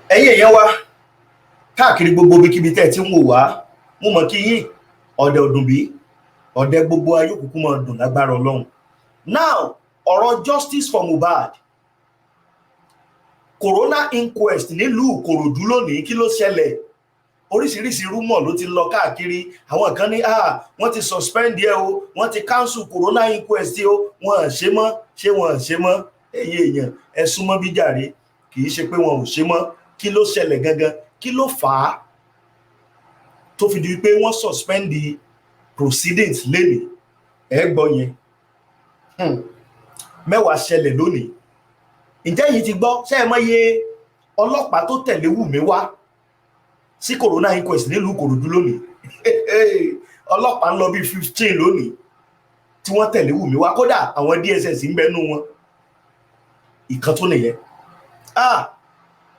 ẹ̀yin èèyàn wa káàkiri gbogbo ibikíbi tẹ́ ẹ ti ń wò wá mo mọ̀ kí yín ọ̀dẹ̀ ọdún bí ọ̀dẹ̀ gbogbo ayé òkùnkùn máa dùn lágbára Ọlọ́run. Now ọ̀rọ̀ justice for Mohbad, corona inquest nílùú Ìkòròdú lónìí, kí ló ṣẹlẹ̀? Oríṣiríṣi rúmọ̀ ló ti lọ káàkiri. Àwọn kan ní wọ́n ti suspend ẹ o, wọ́n ti cancel corona inquest o, wọ́n ṣe mọ́, ṣé wọ́n ṣe mọ́? Ẹ̀yin èèyàn ẹ súnmọ́ bí jàre, kì í ṣe pé wọn ò ṣe mọ́. Kí ló ṣẹlẹ̀ gangan? Kí ló fà á tó fi di pé wọ́n suspend the proceedings lénìí? Ẹ gbọ́ yẹn. Mẹ́wàá ṣẹlẹ̀ lónìí. Ǹjẹ́ yìí ti gbọ́? Ṣé ẹ mọ̀ iye ọlọ́pàá tó tẹ̀lé Wùmí wá sí corona inquest nílùú Ìkòròdú lónìí? Ọlọ́pàá ń lọ bí 15 lónìí tí wọ́n tẹ̀lé Wùmí wá, kódà àwọn DSS ń bẹ́nu wọn. Ìkan tó nìyẹn.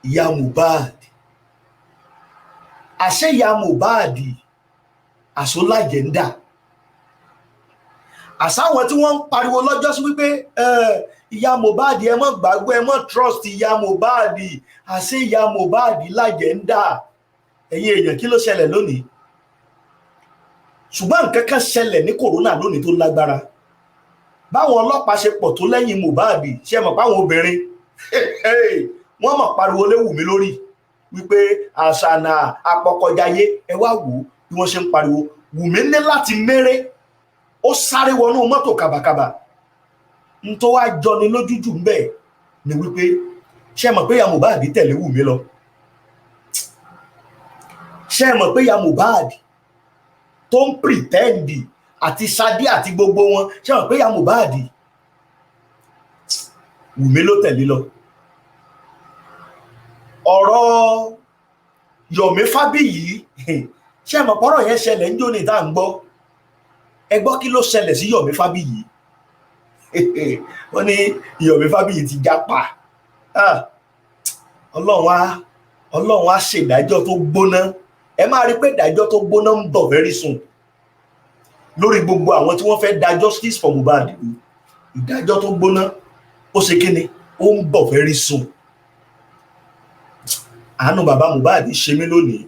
Ìyá Mohbad, àṣẹ ìyá Mohbad àṣọlájẹ̀ndà, àṣàwọn tí wọ́n ń pariwo lọ́jọ́ sí wípé ìyá Mohbad ẹ mọ́ gbàgbọ́, ẹ mọ́ trust ìyá Mohbad, àṣẹ ìyá Mohbad lájẹ̀ndà. Ẹ̀yin èèyàn kí ló ṣẹlẹ̀ lónìí? Ṣùgbọ́n nǹkan kan ṣẹlẹ̀ ní corona lónìí tó lágbára. Báwọn ọlọ́pàá ṣe pọ̀ tó lẹ́yìn Mohbad, ṣe mọ̀ páwọn obìnrin wọ́n mọ̀ pariwo lé Wùmí lórí wípé àṣànà apọkọjáyé. Ẹ wá wò ó bí wọ́n ṣe ń pariwo. Wùmí ní láti méré, ó sáré wọnú mọ́tò kàbàkàbà. N tó wá jọni lójújù ń bẹ̀ ni wípé ṣé mọ̀ pé ìyá Mohbad tẹ̀lé Wùmí lọ? Ṣé mọ̀ pé ìyá Mohbad tó ń pretend àti Ṣadé àti gbogbo wọn, ṣé mọ̀ pé ìyá Mohbad Wùmí ló tẹ̀lé lọ? Ọ̀rọ̀ Yomi Fábíyì, ṣé mọ̀ pọ́rọ̀ yẹn ṣẹlẹ̀ ń jóni tá à ń gbọ́? Ẹ gbọ́ kí ló ṣẹlẹ̀ sí Yomi Fábíyì. Wọ́n ní Yomi Fábíyì ti jápa. Ọlọ́run á ṣèdájọ́ tó gbóná. Ẹ máa rí pé ìdájọ́ tó gbóná ń bọ̀ very soon lórí gbogbo àwọn tí wọ́n fẹ́ dá justice for Mohbad. Ìdájọ́ tó gbóná ó ṣe kíni, ó ń bọ̀ very soon. Àánú bàbá Mohbad ṣe mí lónìí.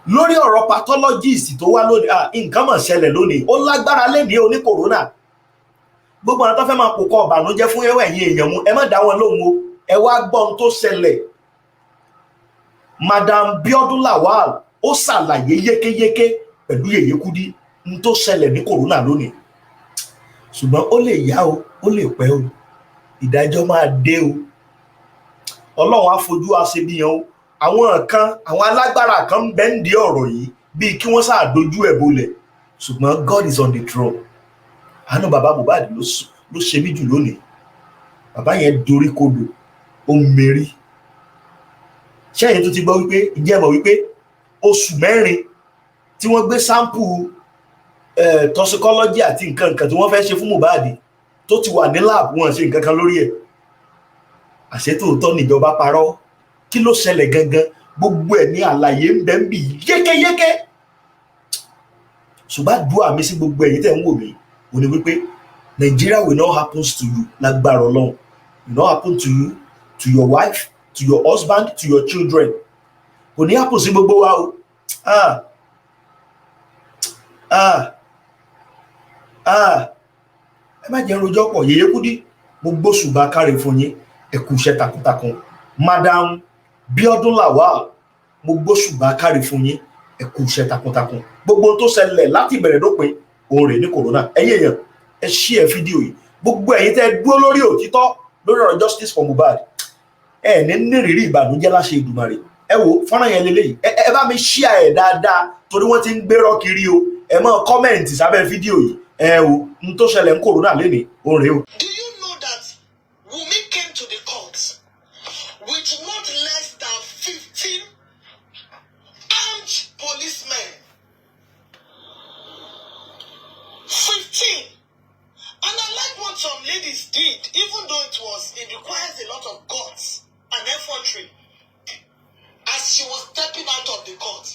Lórí ọ̀rọ̀ pathologist tó wá lónìí, nǹkan mọ̀ ṣẹlẹ̀ lónìí, ó lágbára lénìí oní corona. Gbogbo àwọn tó fẹ́ máa pòkọ ọ̀bànújẹ́ fún ẹ̀yin èèyàn mu, ẹ má dá wọn lóhùn o. Ẹ wá gbọ́ ohun tó ṣẹlẹ̀. Madam Biodun Lawal ó ṣàlàyé yékéyéké pẹ̀lú Yeye Kudi ohun tó ṣẹlẹ̀ ní corona lónìí. Ṣùgbọ́n ó lè yá o, ó lè pẹ́ o. Ìdájọ́ máa dé o. Ọlọ́run á fojú aṣebiyan o. Àwọn kan, àwọn alágbára kan ń bẹ ń di ọ̀rọ̀ yìí bíi kí wọ́n sáà dojú ẹ̀ bolẹ̀. Ṣùgbọ́n God is on the throne. Àánú bàbá Mohbad ló ṣe mí jù lónìí. Bàbá yẹn dorí kodò, ó ń mérí. Ṣé ẹ̀yin tó ti gbọ́ wípé, ìjẹ́ mọ̀ wípé oṣù mẹ́rin tí wọ́n gbé sample toxicology àti nǹkan tí wọ́n fẹ́ ṣe fún Mohbad tó ti wà ní lab, wọn ṣe nǹkan kan lórí ẹ̀. Àṣé tòótọ́ níjọba parọ́. Kí ló ṣẹlẹ̀ gangan? Gbogbo ẹ̀ ní àlàyé ń bẹ ń bì yékéyéké. Ṣùgbọ́n àdúrà mi sí gbogbo ẹ̀yin tẹ́ ń wò mí ò ní wípé Nigeria will not happen to you lágbára Ọlọ́run. Will not happen to you, to your wife, to your husband, to your children. Kò ní happen sí gbogbo wa o. Ẹ má jẹ́ rojọ́ pọ̀. Yeye Kudi, gbogbo ṣùgbọ́n káre fún yín, ẹ kú iṣẹ́ takuntakun. Madam Biodun Lawal, mo gbóṣùbà kárí fún yín, ẹ kú iṣẹ́ takuntakun. Gbogbo tó ṣẹlẹ̀ láti ìbẹ̀rẹ̀ dópin òun rè ní corona. Ẹ̀yin èèyàn ẹ share fídíò yìí. Gbogbo ẹ̀yin tẹ́ dúró lórí òtítọ́ lórí ọ̀rọ̀ justice for Mohbad, ẹ ní nírìírí ìbànújẹ́ láṣẹ Èdùmàrè. Ẹ wo fọ́nrán yẹn lélẹ́yìí, ẹ bá mi share ẹ̀ dáadáa torí wọ́n ti ń gbérọ́ kiri o. Ẹ máa kọ́mẹ̀ǹtì sábẹ́ fídíò yìí. Ẹ wo n tó ṣẹlẹ̀ ní corona lénìí òun rè o. Do you know that Wunmi came to the court with not less than 15 armed policemen? 15. And I like what some ladies did, even though it requires a lot of guts and effrontery. As she was stepping out of the court,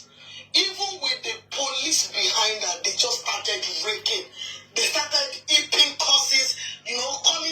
even with the police behind her, they just started raking. They started heaping curses, calling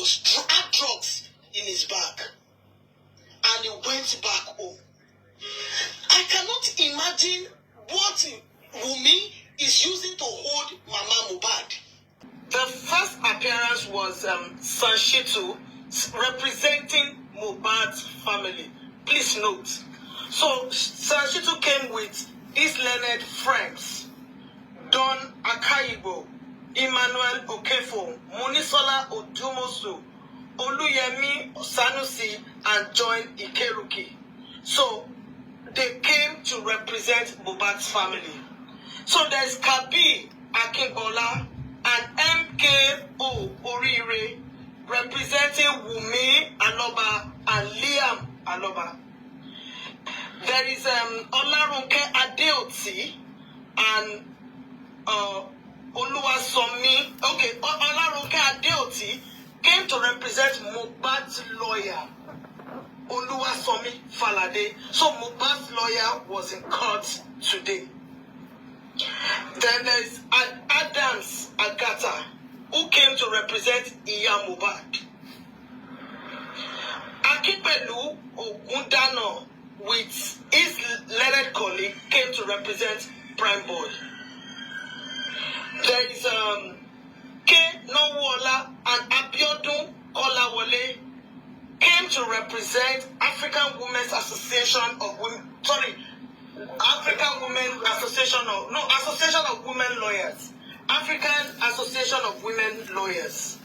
had drugs in his bag. And he went back home. I cannot imagine what Wunmi is using to hold Mama Mohbad. The first appearance was Sanshitu representing Mohbad's family. Please note. So Sanshitu came with his learned friends, Don Akayibo, Emmanuel Okefo, Munisola Odumosu, Oluyemi Sanusi, and John Ikeruki. So they came to represent Mohbad's family. So there's Kabi Akinbola and MKO Orire representing Wunmi Aloba and Liam Aloba. There is Olarunke Adeoti and Oluwasomi. Okay, Olarunke Adeoti came to represent Mohbad's lawyer, Oluwasomi Falade. So Mohbad's lawyer was in court today. Then there's Adams Agata, who came to represent Iya Mohbad. Akipelu Ogundano, with his learned colleague, came to represent Prime Boy. There is K. Nowola and Biodun Lawal came to represent African Women's Association of Women. Association of Women Lawyers. African Association of Women Lawyers.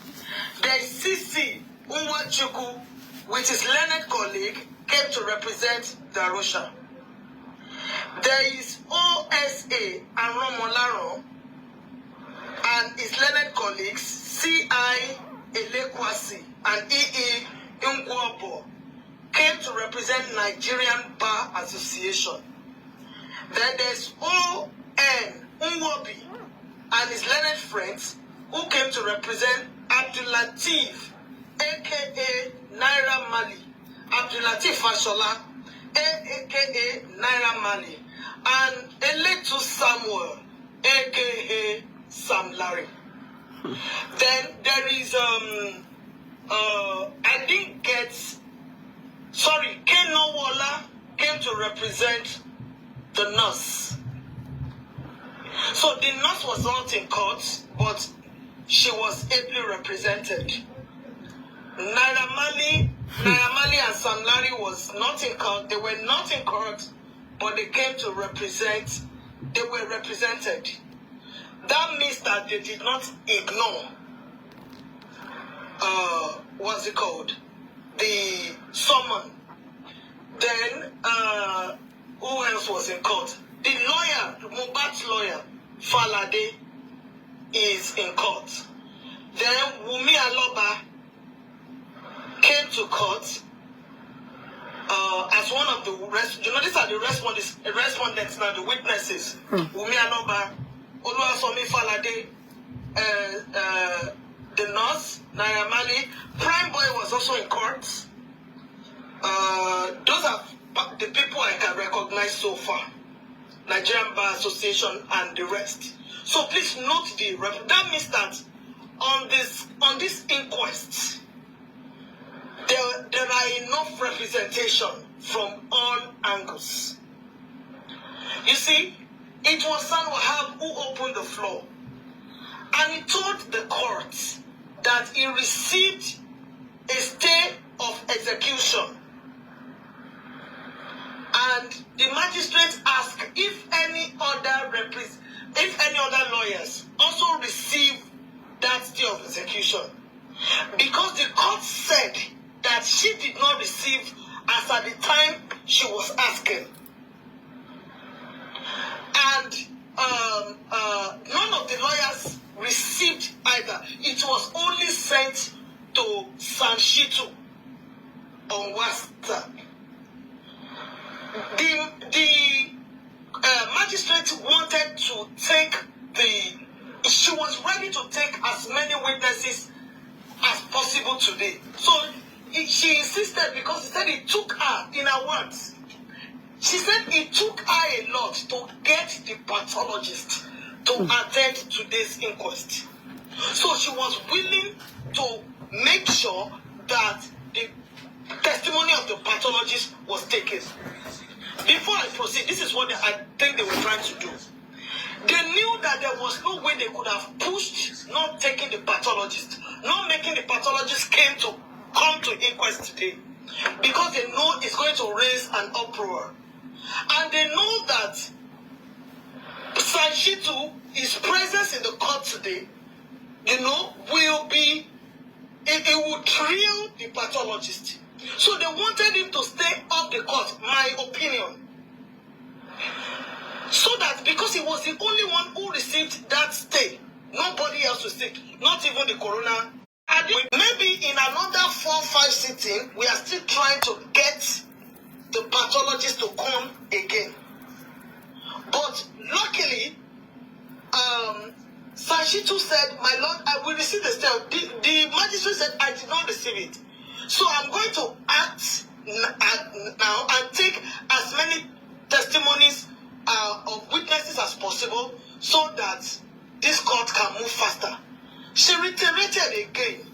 There is CC Unwachuku, with his learned colleague, came to represent Darusha. There is OSA and Romolaro and his learned colleagues, C.I. Elekwasi and E.E. Ngwobo, came to represent Nigerian Bar Association. Then there's O.N. Nwobi and his learned friends, who came to represent Abdulatif, a.k.a. Naira Mali, Abdulatif Fashola, a.k.a. Naira Mali, and Eletu Samuel, a.k.a. Sam Larry. Then there is Keno Walla came to represent the nurse. So the nurse was not in court, but she was ably represented. Naira Mali and Sam Larry was not in court. They were not in court, but they came to represent. They were represented. That means that they did not ignore, what's it called? The summon. Then, who else was in court? The lawyer, Mohbad's lawyer, Falade, is in court. Then Wunmi Aloba came to court as one of the these are the respondents now, the witnesses. Wunmi Aloba, Oluwasomi Falade, the nurse, Naira Mali. Prime Boy was also in court. Those are the people I can recognize so far. Nigerian Bar Association and the rest. So please note that means that on this inquest, there are enough representation from all angles. You see, it was San Wahab who opened the floor, and he told the court that he received a stay of execution. And the magistrate asked if any other lawyers also received that stay of execution, because the court said that she did not receive as at the time she was asking. And none of the lawyers received either. It was only sent to Sanshitu on WhatsApp. The magistrate wanted to take she was ready to take as many witnesses as possible today. So she insisted, because she said it took her, in her words, she said it took her a lot to get the pathologist to attend today's inquest. So she was willing to make sure that the testimony of the pathologist was taken. Before I proceed, this is what I think they were trying to do. They knew that there was no way they could have pushed not taking the pathologist, not making the pathologist come to inquest today, because they know it's going to raise an uproar. And they know that Sanchitu, his presence in the court today, will be, it will thrill the pathologist. So they wanted him to stay off the court, my opinion. So that because he was the only one who received that stay, nobody else received, not even the coroner. Maybe in another 4-5 sitting, we are still trying to get the pathologist to come again. But luckily, Sanchitu said, "My lord, I will receive the stay." The magistrate said, "I did not receive it. So I'm going to act now and take as many testimonies of witnesses as possible so that this court can move faster." She reiterated again,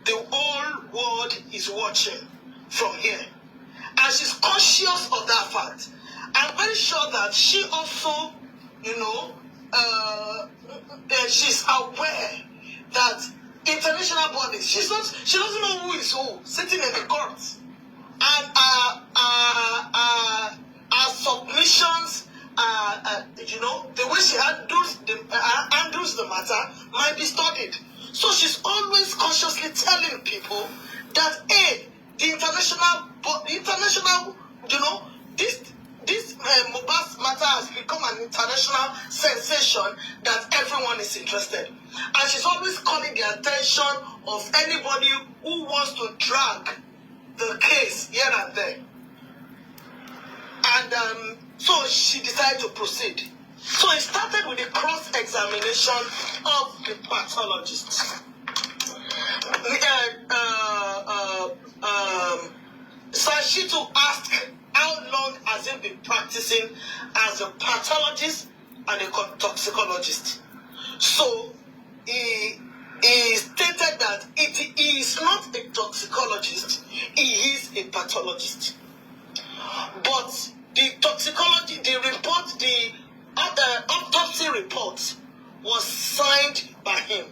the whole world is watching from here. And she's conscious of that fact. I'm very sure that she also, she's aware that international bodies, she doesn't know who is who sitting in the court. And our submissions, the way she handles the matter might be studied. So she's always consciously telling people that, hey, the international, this Mohbad's matter has become an international sensation that everyone is interested. And she's always calling the attention of anybody who wants to drag the case here and there. And so she decided to proceed. So it started with the cross-examination of the pathologist. Sanchitu asked how long has he been practicing as a pathologist and a toxicologist. So he stated that he is not a toxicologist, he is a pathologist. But the toxicology, the report, the autopsy report was signed by him.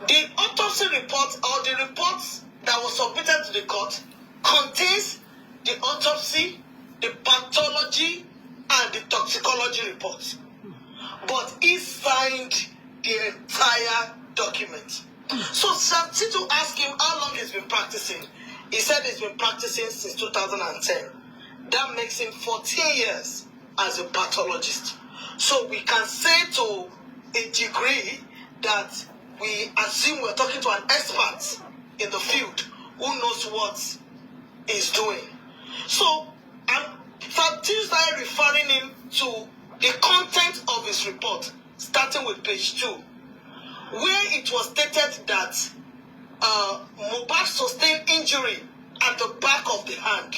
The autopsy report, or the report that was submitted to the court, contains the autopsy, the pathology, and the toxicology report. But he signed the entire document. So Sanchitu asked him how long he's been practicing. He said he's been practicing since 2010. That makes him 14 years as a pathologist. So we can say to a degree that we assume we're talking to an expert in the field who knows what he's doing. So Sanchitu started referring him to the content of his report, starting with page 2, where it was stated that Mohbad sustained injury at the back of the hand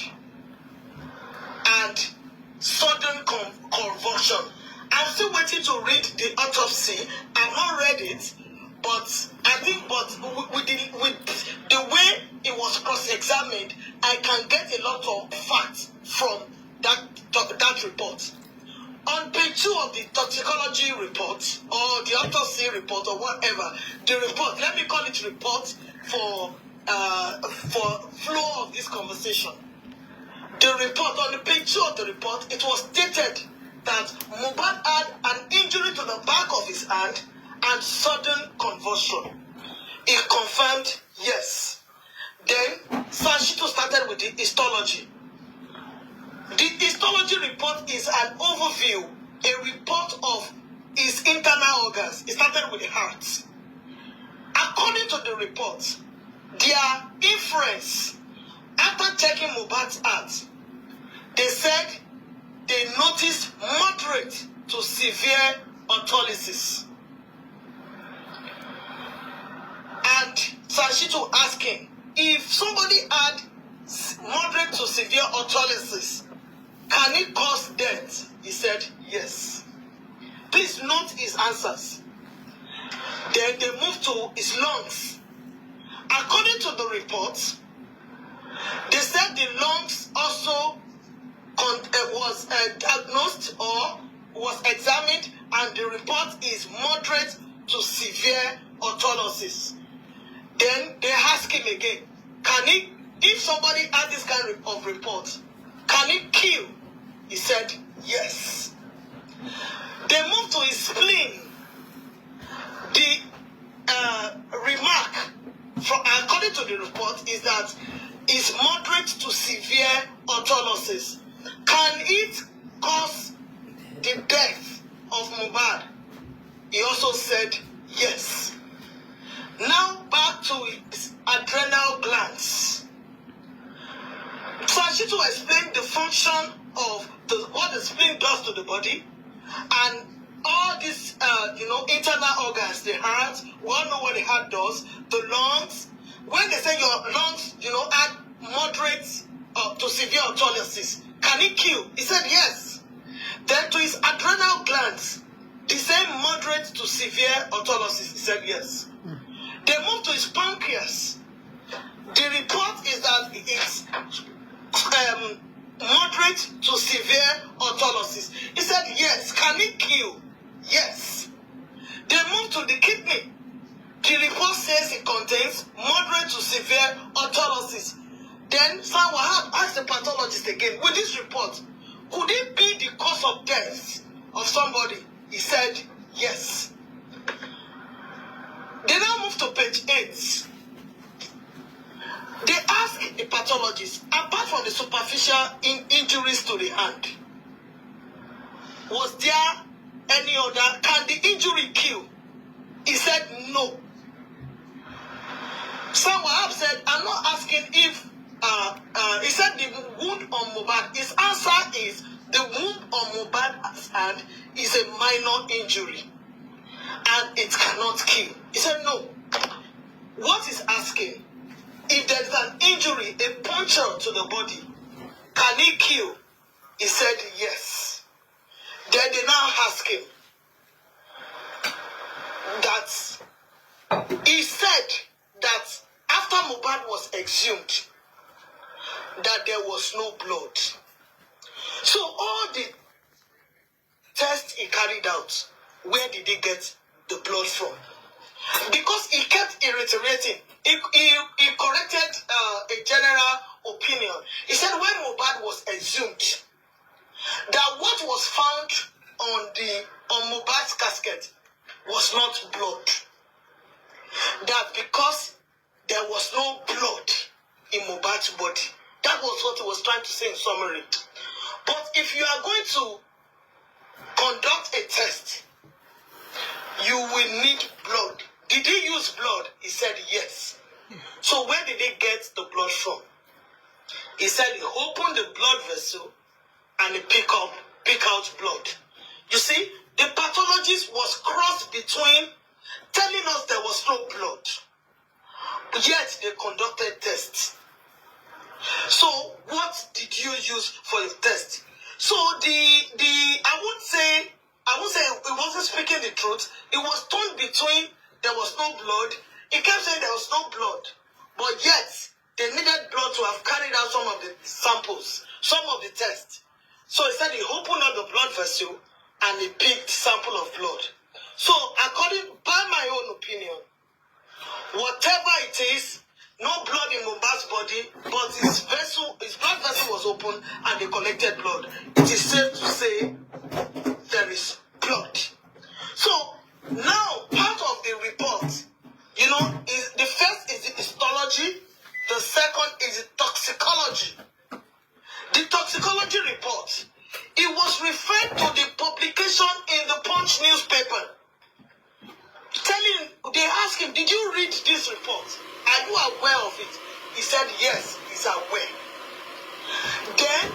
and sudden convulsion. I'm still waiting to read the autopsy. I've not read it, but I think, with the way it was cross-examined, I can get a lot of facts from that report. On page 2 of the toxicology report, or the autopsy report, or whatever, the report, let me call it report for flow of this conversation. The report, on the page 2 of the report, it was stated that Mohbad had an injury to the back of his hand and sudden convulsion. He confirmed yes. Then Sanchitu started with the histology. The histology report is an overview, a report of his internal organs. It started with the heart. According to the report, their inference, after checking Mohbad's heart, they said they noticed moderate to severe autolysis. And Sanchitu asked him, if somebody had moderate to severe autolysis, can it cause death? He said, yes. Please note his answers. Then they moved to his lungs. According to the report, they said the lungs also was diagnosed or was examined, and the report is moderate to severe autolysis. Then they ask him again, can he, if somebody had this kind of report, can it kill? He said, yes. They moved to his spleen. The remark, according to the report, is that it's moderate to severe autolysis. Can it cause the death of Mohbad? He also said, yes. Now back to his adrenal glands. So I should explain the function of what the spleen does to the body, and all these, internal organs, the heart. We all know what the heart does. The lungs. When they say your lungs, add moderate to severe autolysis, can it kill? He said yes. Then to his adrenal glands, the same moderate to severe autolysis. He said yes. They moved to his pancreas. The report is that it's moderate to severe autolysis. He said yes. Can it kill? Yes. They moved to the kidney. The report says it contains moderate to severe autolysis. Then someone asked the pathologist again, with this report, could it be the cause of death of somebody? He said yes. They now move to page 8. They ask the pathologist, apart from the superficial injuries to the hand, was there any other? Can the injury kill? He said no. Someone said, I'm not asking if, he said the wound on Mohbad. His answer is the wound on Mohbad's hand is a minor injury and it cannot kill. He said no. What he's asking, if there's an injury, a puncture to the body, can it kill? He said yes. Then they now ask him that he said that after Mohbad was exhumed, that there was no blood. So all the tests he carried out, where did he get the blood from? Because he kept reiterating. He corrected a general opinion. He said when Mohbad was exhumed, that what was found on Mohbad's casket was not blood. That because there was no blood in Mohbad's body. That was what he was trying to say in summary. But if you are going to conduct a test, you will need blood. Did he use blood? He said yes. So where did he get the blood from? He said he opened the blood vessel and he picked out blood. You see, the pathologist was crossed between telling us there was no blood, yet they conducted tests. So what did you use for your test? So I would say it wasn't speaking the truth. It was torn between there was no blood. He kept saying there was no blood, but yet they needed blood to have carried out some of the samples, some of the tests. So he said he opened up the blood vessel and he picked sample of blood. So by my own opinion, whatever it is, no blood in Mohbad's body, but his blood vessel was open and they collected blood. It is safe to say there is blood. So now part of the report, is the first is the histology, the second is the toxicology. The toxicology report, it was referred to the publication in the Punch newspaper. They asked him, did you read this report? Are you aware of it? He said yes, he's aware. Then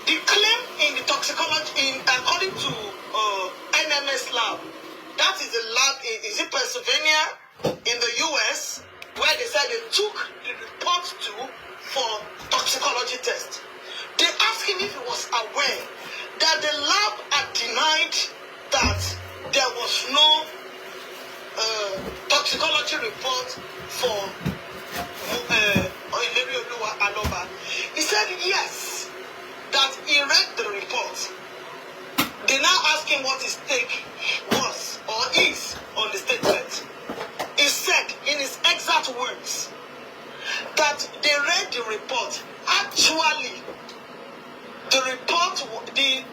the claim in the toxicology, according to NMS lab, that is a lab in Pennsylvania in the US, where they said they took the report for toxicology test. They asked him if he was aware that the lab had denied that there was no toxicology report for said yes, that he read the report. They now ask him what his take was or is on the statement. He said in his exact words that they read the report. Actually, the report, the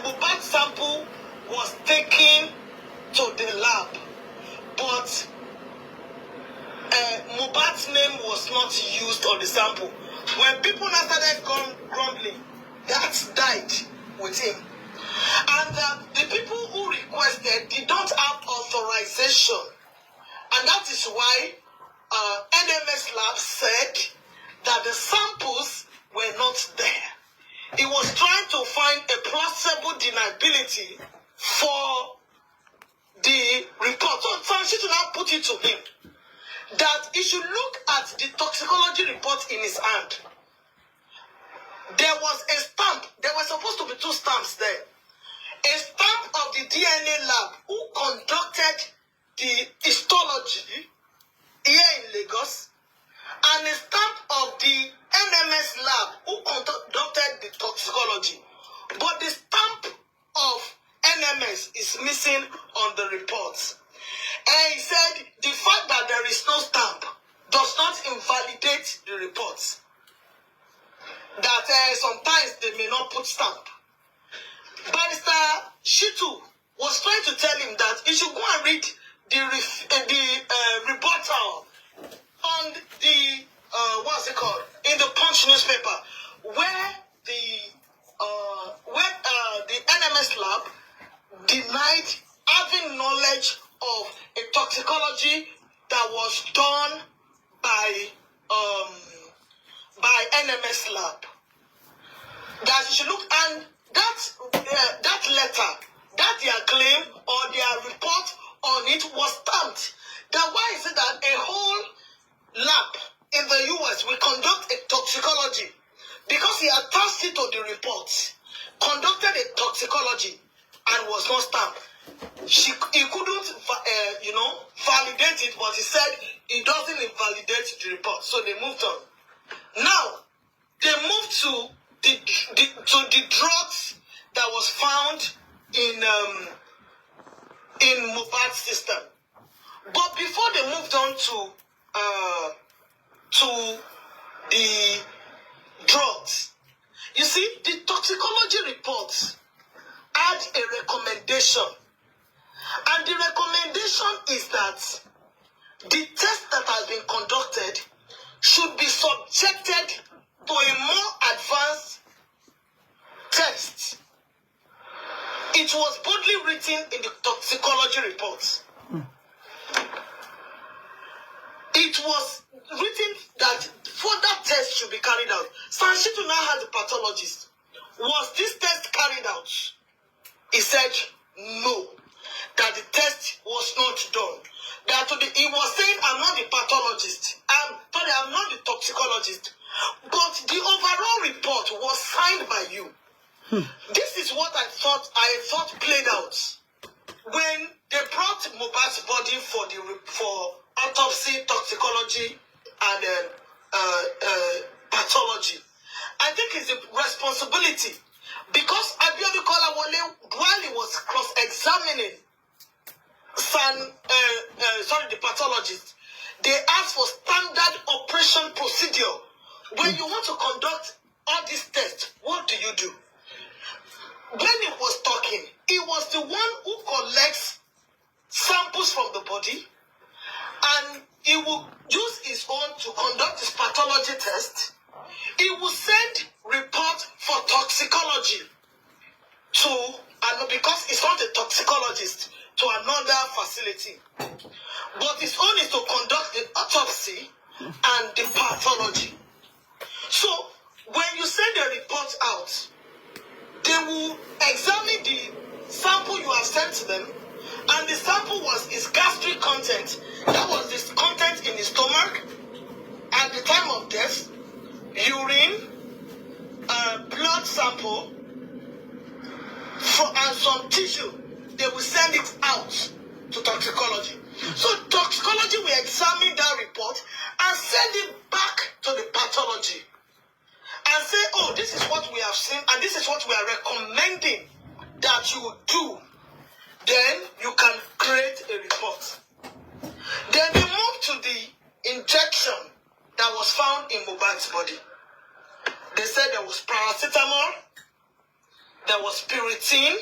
Mohbad sample was taken to the lab, but Mohbad's name was not used on the sample. When people now started grumbling, that died with him. And the people who requested did not have authorization. And that is why NMS Lab said that the samples were not there. He was trying to find a plausible deniability for the report. So she should now put it to him that he should look at the toxicology report in his hand. There was a stamp. There were supposed to be 2 stamps there. A stamp of the DNA lab who conducted the histology here in Lagos, and a stamp of the NMS lab who conducted the toxicology. But the stamp of NMS is missing on the reports. And he said the fact that there is no stamp does not invalidate the reports. That sometimes they may not put stamp. Barrister Shitu was trying to tell him that he should go and read the rebuttal on the what's it called, in the Punch newspaper, where the NMS lab denied having knowledge of a toxicology that was done by NMS lab. That you should look, and that letter, that their claim or their report on it was stamped. Then why is it that a whole lab in the US will conduct a toxicology? Because he attached it to the report, conducted a toxicology and was not stamped. He couldn't, validate it, but he said it doesn't invalidate the report. So they moved on. Now, they moved to the drugs that was found in Mohbad's system. But before they moved on to the drugs, you see, the toxicology report had a recommendation. And the recommendation is that the test that has been conducted should be subjected to a more advanced test. It was boldly written in the toxicology report. It was written that further tests should be carried out. Sanshitu now has a pathologist. Was this test carried out? He said no, that the test was not done. He was saying, I'm not the pathologist. I'm not the toxicologist. But the overall report was signed by you. This is what I thought played out when they brought Mohbad's body for autopsy, toxicology, and pathology. I think it's a responsibility, because Biodun Lawal, while he was cross-examining the pathologist, they asked for standard operation procedure. When you want to conduct all these tests, what do you do? When he was talking, he was the one who collects samples from the body, and he will use his own to conduct his pathology test. He will send report for toxicology because he's not a toxicologist, to another facility. But his own is to conduct the autopsy and the pathology. So when you send the report out, they will examine the sample you have sent to them, and the sample was his gastric content. That was the content in his stomach at the time of death, urine, blood sample, and some tissue. They will send it out to toxicology. So toxicology will examine that report and send it back to the pathology and say, person, and this is what we are recommending that you do, then you can create a report. Then they move to the injection that was found in Mohbad's body. They said there was paracetamol, there was piritin,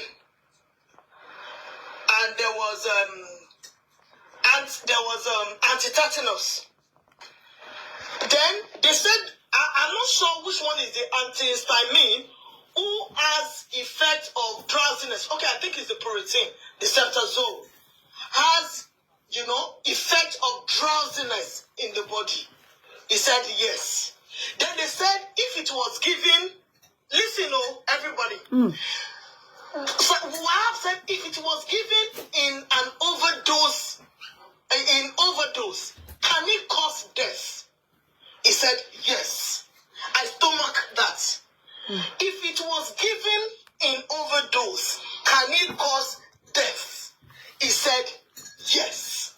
and there was antitetanus. Then they said, I'm not sure which one is the antihistamine who has effect of drowsiness. Okay, I think it's the piritin, the ceftriaxone, has, effect of drowsiness in the body. He said yes. Then they said if it was given, listen, everybody. So Wahab said if it was given in an overdose, can it cause death? He said yes. I stomach that. If it was given in overdose, can it cause death? He said yes.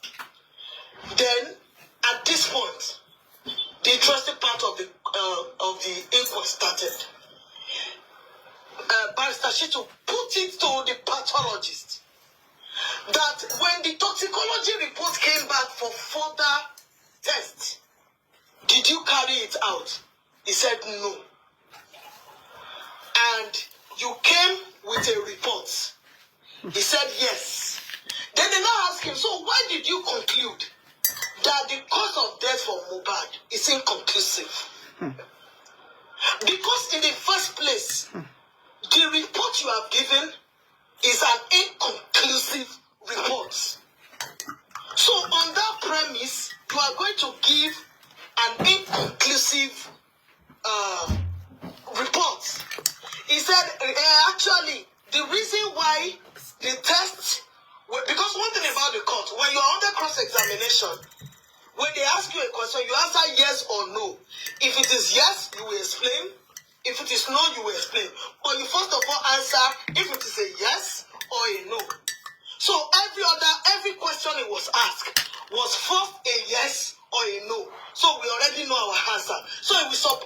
Then at this point, the interesting part of the inquest started. Barrister Shitu put it to the pathologist that when the toxicology report came back for further tests, did you carry it out? He said no. And you came with a report. He said yes. Then they now ask him, so why did you conclude that the cause of death for Mohbad is inconclusive? Because in the first place, the report you have given is an inconclusive report. So on that premise, you are going to give an inconclusive report. He said, actually, the reason why the test, because one thing about the court, when you are under cross-examination, when they ask you a question, you answer yes or no. If it is yes, you will explain. If it is no, you will explain. But you first of all answer if it is a yes or a no. So every question it was asked was first a yes or a no. So we already know our answer. So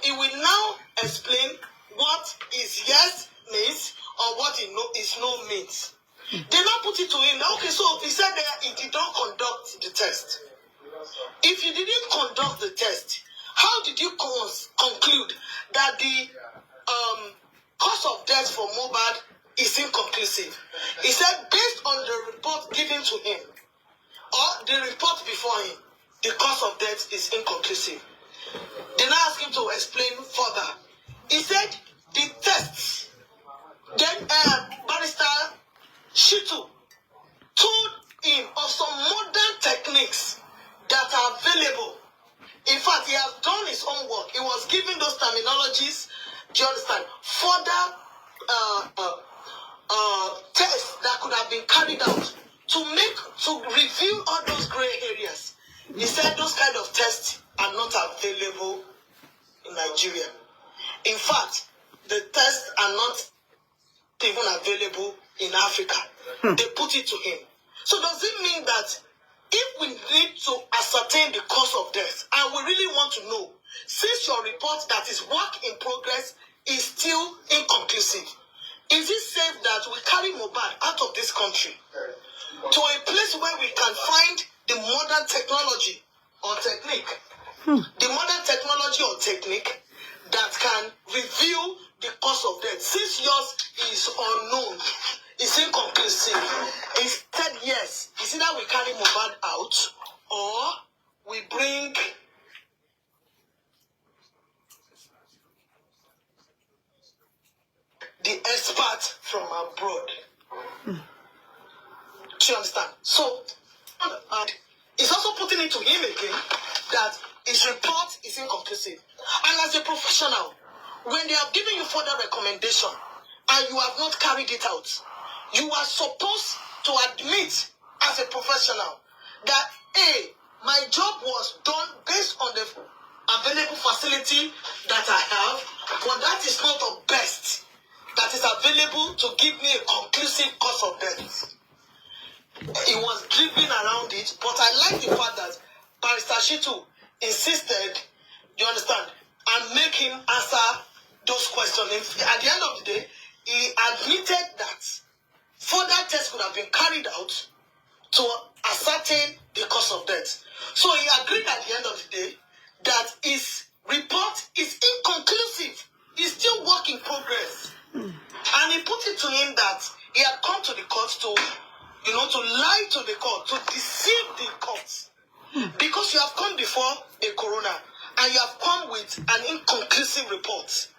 it will now explain what is yes means or what is no means. They now put it to him. Okay, so he said that he did not conduct the test. If you didn't conduct the test, how did you conclude that the cause of death for Mohbad is inconclusive? He said based on the report given to him or the report before him, the cause of death is inconclusive. They now ask him to explain further. He said the tests. Then Barrister Shitu told him of some modern techniques that are available. In fact, he has done his own work. He was giving those terminologies, do you understand, further tests that could have been carried out to review all those gray areas. He said those kind of tests are not available in Nigeria. In fact, the tests are not even available in Africa. They put it to him. So does it mean that if we need to ascertain the cause of death, and we really want to know, since your report that is work in progress is still inconclusive, is it safe that we carry Mohbad out of this country to a place where we can find the modern technology or technique, the modern technology or technique that can reveal the cause of death? Since yours is unknown, it's inconclusive. Instead, yes, it's either we carry Mohbad out or we bring the expert from abroad. Do you understand? So, it's also putting it to him again that his report is inconclusive. And as a professional, when they have given you further recommendation and you have not carried it out, you are supposed to admit as a professional that, A, my job was done based on the available facility that I have, but that is not the best that is available to give me a conclusive cause of death. He was dribbling around it, but I like the fact that Barrister Shitu insisted, you understand, and make him answer those questions. At the end of the day, he admitted that further tests could have been carried out to ascertain the cause of death. So he agreed at the end of the day that his report is inconclusive. It's still work in progress. And he put it to him that he had come to the court to, to lie to the court, to deceive the court. Because you have come before a coroner and you have come with an inconclusive report.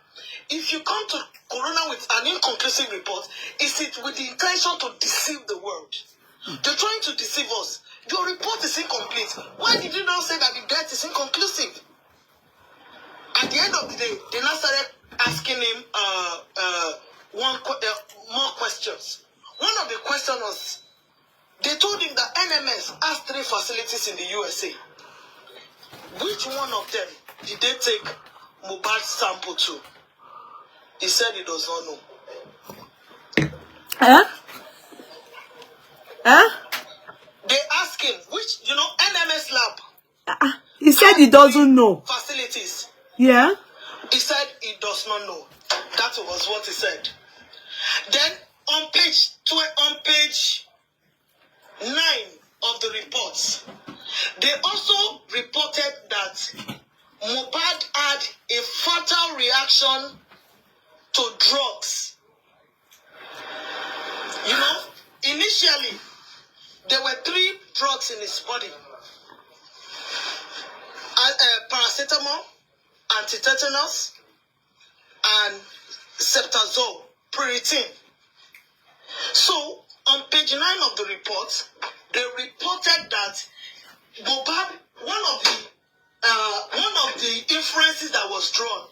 If you come to coroner with an inconclusive report, is it with the intention to deceive the world? They're trying to deceive us. Your report is incomplete. Why did you not say that the death is inconclusive? At the end of the day, they now started asking him more questions. One of the questions was, they told him that NMS has 3 facilities in the USA. Which one of them did they take Mohbad's sample to? He said he does not know. They asked him, which, NMS lab. He said he doesn't know. Facilities. Yeah. He said he does not know. That was what he said. Then on page 9 of the reports, they also reported that Mohbad had a fatal reaction to drugs. Initially, there were 3 drugs in his body. Paracetamol, antitetanus, and septazole, Piriton. So, on page 9 of the report, they reported that Mohbad, one of the inferences that was drawn,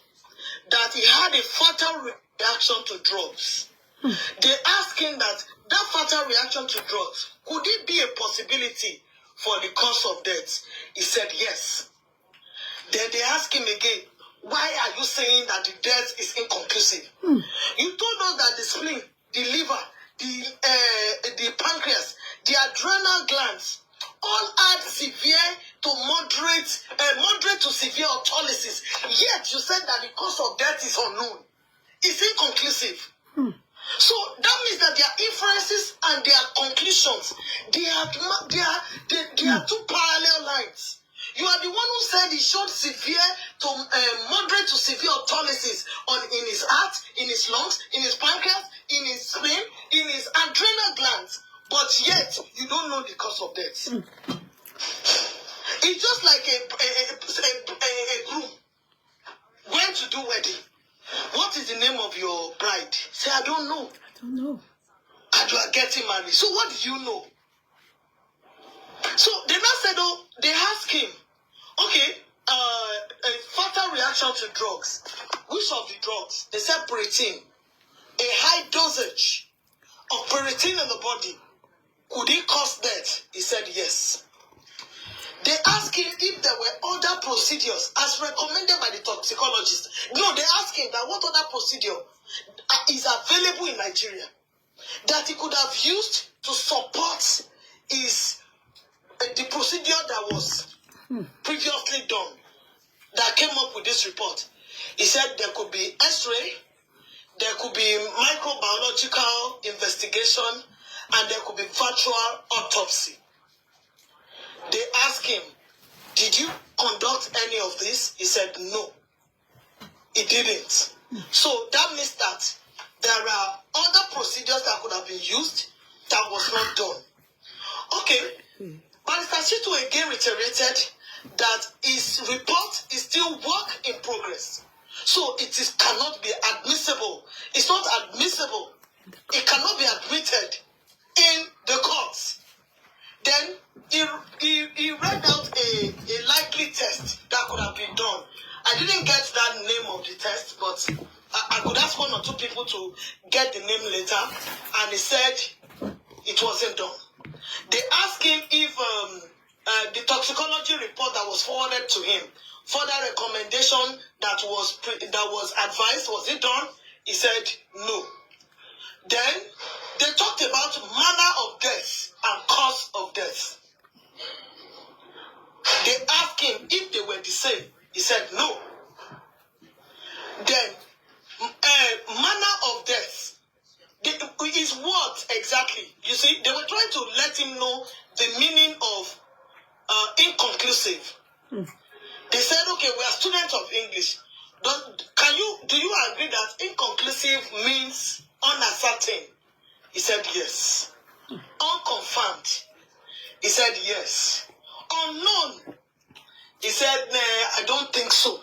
that he had a fatal reaction to drugs. They asked him that fatal reaction to drugs, could it be a possibility for the cause of death? He said yes. Then they asked him again, why are you saying that the death is inconclusive? You told us that the spleen, the liver, the pancreas, the adrenal glands all had severe to moderate to severe autolysis. Yet you said that the cause of death is unknown. It's inconclusive. So that means that their inferences and their conclusions, they are 2 parallel lines. You are the one who said he showed severe to moderate to severe autolysis in his heart, in his lungs, in his pancreas, in his spleen, in his adrenal glands. But yet, you don't know the cause of death. It's just like a groom went to do wedding. What is the name of your bride? Say, I don't know. I don't know. And you are getting married. So what do you know? So they now said, they asked him, okay, a fatal reaction to drugs. Which of the drugs? They said Piriton. A high dosage of Piriton in the body. Could it cause death? He said yes. They asked him if there were other procedures as recommended by the toxicologist. No, they asked him that what other procedure is available in Nigeria that he could have used to support the procedure that was previously done that came up with this report. He said there could be X-ray, there could be microbiological investigation, and there could be virtual autopsy. They asked him, did you conduct any of this? He said no, he didn't. So that means that there are other procedures that could have been used that was not done. Okay, Barrister Shitu again reiterated that his report is still work in progress. So it cannot be admissible. It's not admissible. It cannot be admitted in the courts. Then he read out a likely test that could have been done. I didn't get that name of the test, but I could ask 1 or 2 people to get the name later, and he said it wasn't done. They asked him if the toxicology report that was forwarded to him, further recommendation that was advised, was it done? He said no. Then they talked about manner of death and cause of death. They asked him if they were the same. He said no. Then manner of death. Is what exactly? You see, they were trying to let him know the meaning of inconclusive. They said, okay, we are students of English. Do you agree that inconclusive means uncertain? He said yes. Unconfirmed. He said yes. Unknown. He said, nah, I don't think so.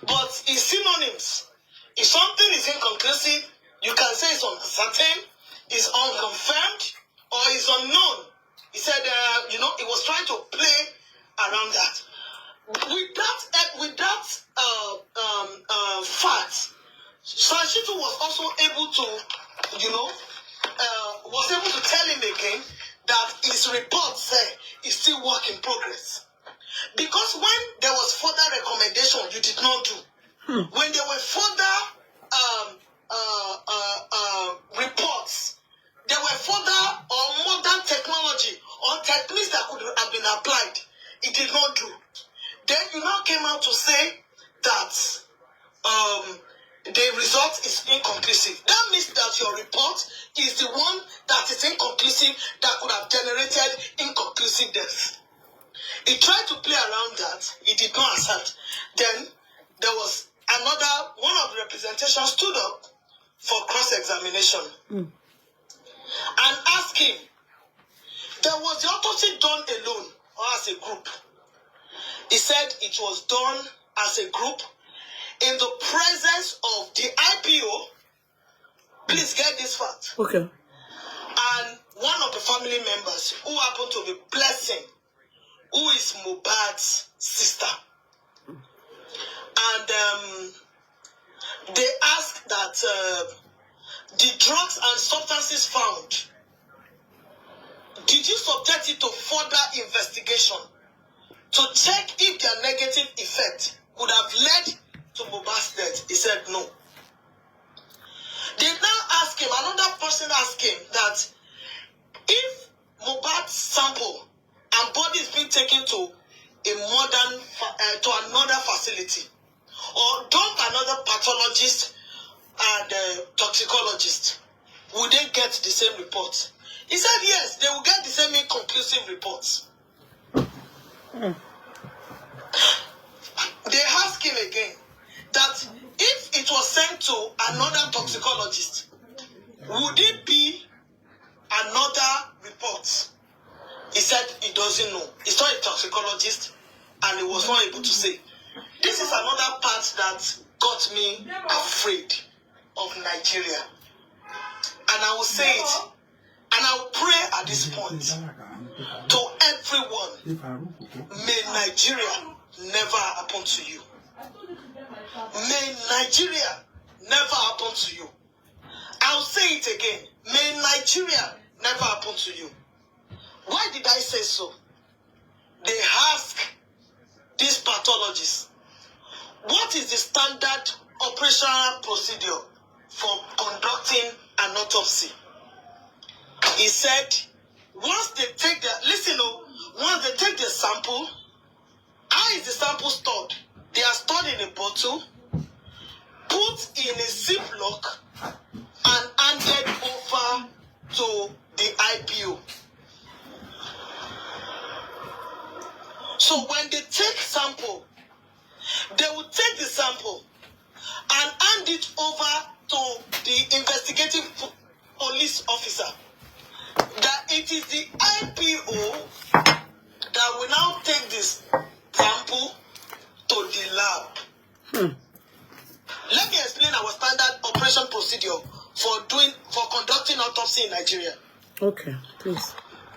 But it's synonyms. If something is inconclusive, you can say it's uncertain, it's unconfirmed, or it's unknown. He said, he was trying to play around that. With that fact, Sanshitu was also able to, was able to tell him again that his report said is still work in progress. Because when there was further recommendation, you did not do. When there were further reports, there were further or modern technology or techniques that could have been applied. It did not do. Then you now came out to say that the result is inconclusive. That means that your report is the one that is inconclusive that could have generated inconclusive death. He tried to play around that. He did not accept. Then there was one of the representations stood up for cross-examination and asked him, was the autopsy done alone or as a group? He said it was done as a group in the presence of the IPO. Please get this fact. Okay. And one of the family members who happened to be Blessing, who is Mohbad's sister. And they asked that the drugs and substances found, did you subject it to further investigation to check if their negative effect would have led to Mohbad's death? He said no. They now asked him, another person asked him that if Mohbad's sample and body is being taken to a modern, to another facility, or done by another pathologist and toxicologist, would they get the same report? He said yes, they will get the same inconclusive reports. They asked him again that if it was sent to another toxicologist, would it be another report? He said he doesn't know. He's not a toxicologist and he was not able to say. This is another part that got me afraid of Nigeria. And I will say it, and I will pray at this point to everyone, may Nigeria never happen to you. May Nigeria never happen to you. I'll say it again. May Nigeria never happen to you. Why did I say so? They ask these pathologists, what is the standard operational procedure for conducting an autopsy? He said, once they take once they take the sample, how is the sample stored? They are stored in a bottle, put in a Ziploc, and handed over to the IPO. So when they take sample, they will take the sample and hand it over to the investigative police officer. That it is the IPO that will now take this sample to the lab. Let me explain our standard operation procedure for conducting autopsy in Nigeria. Okay, please.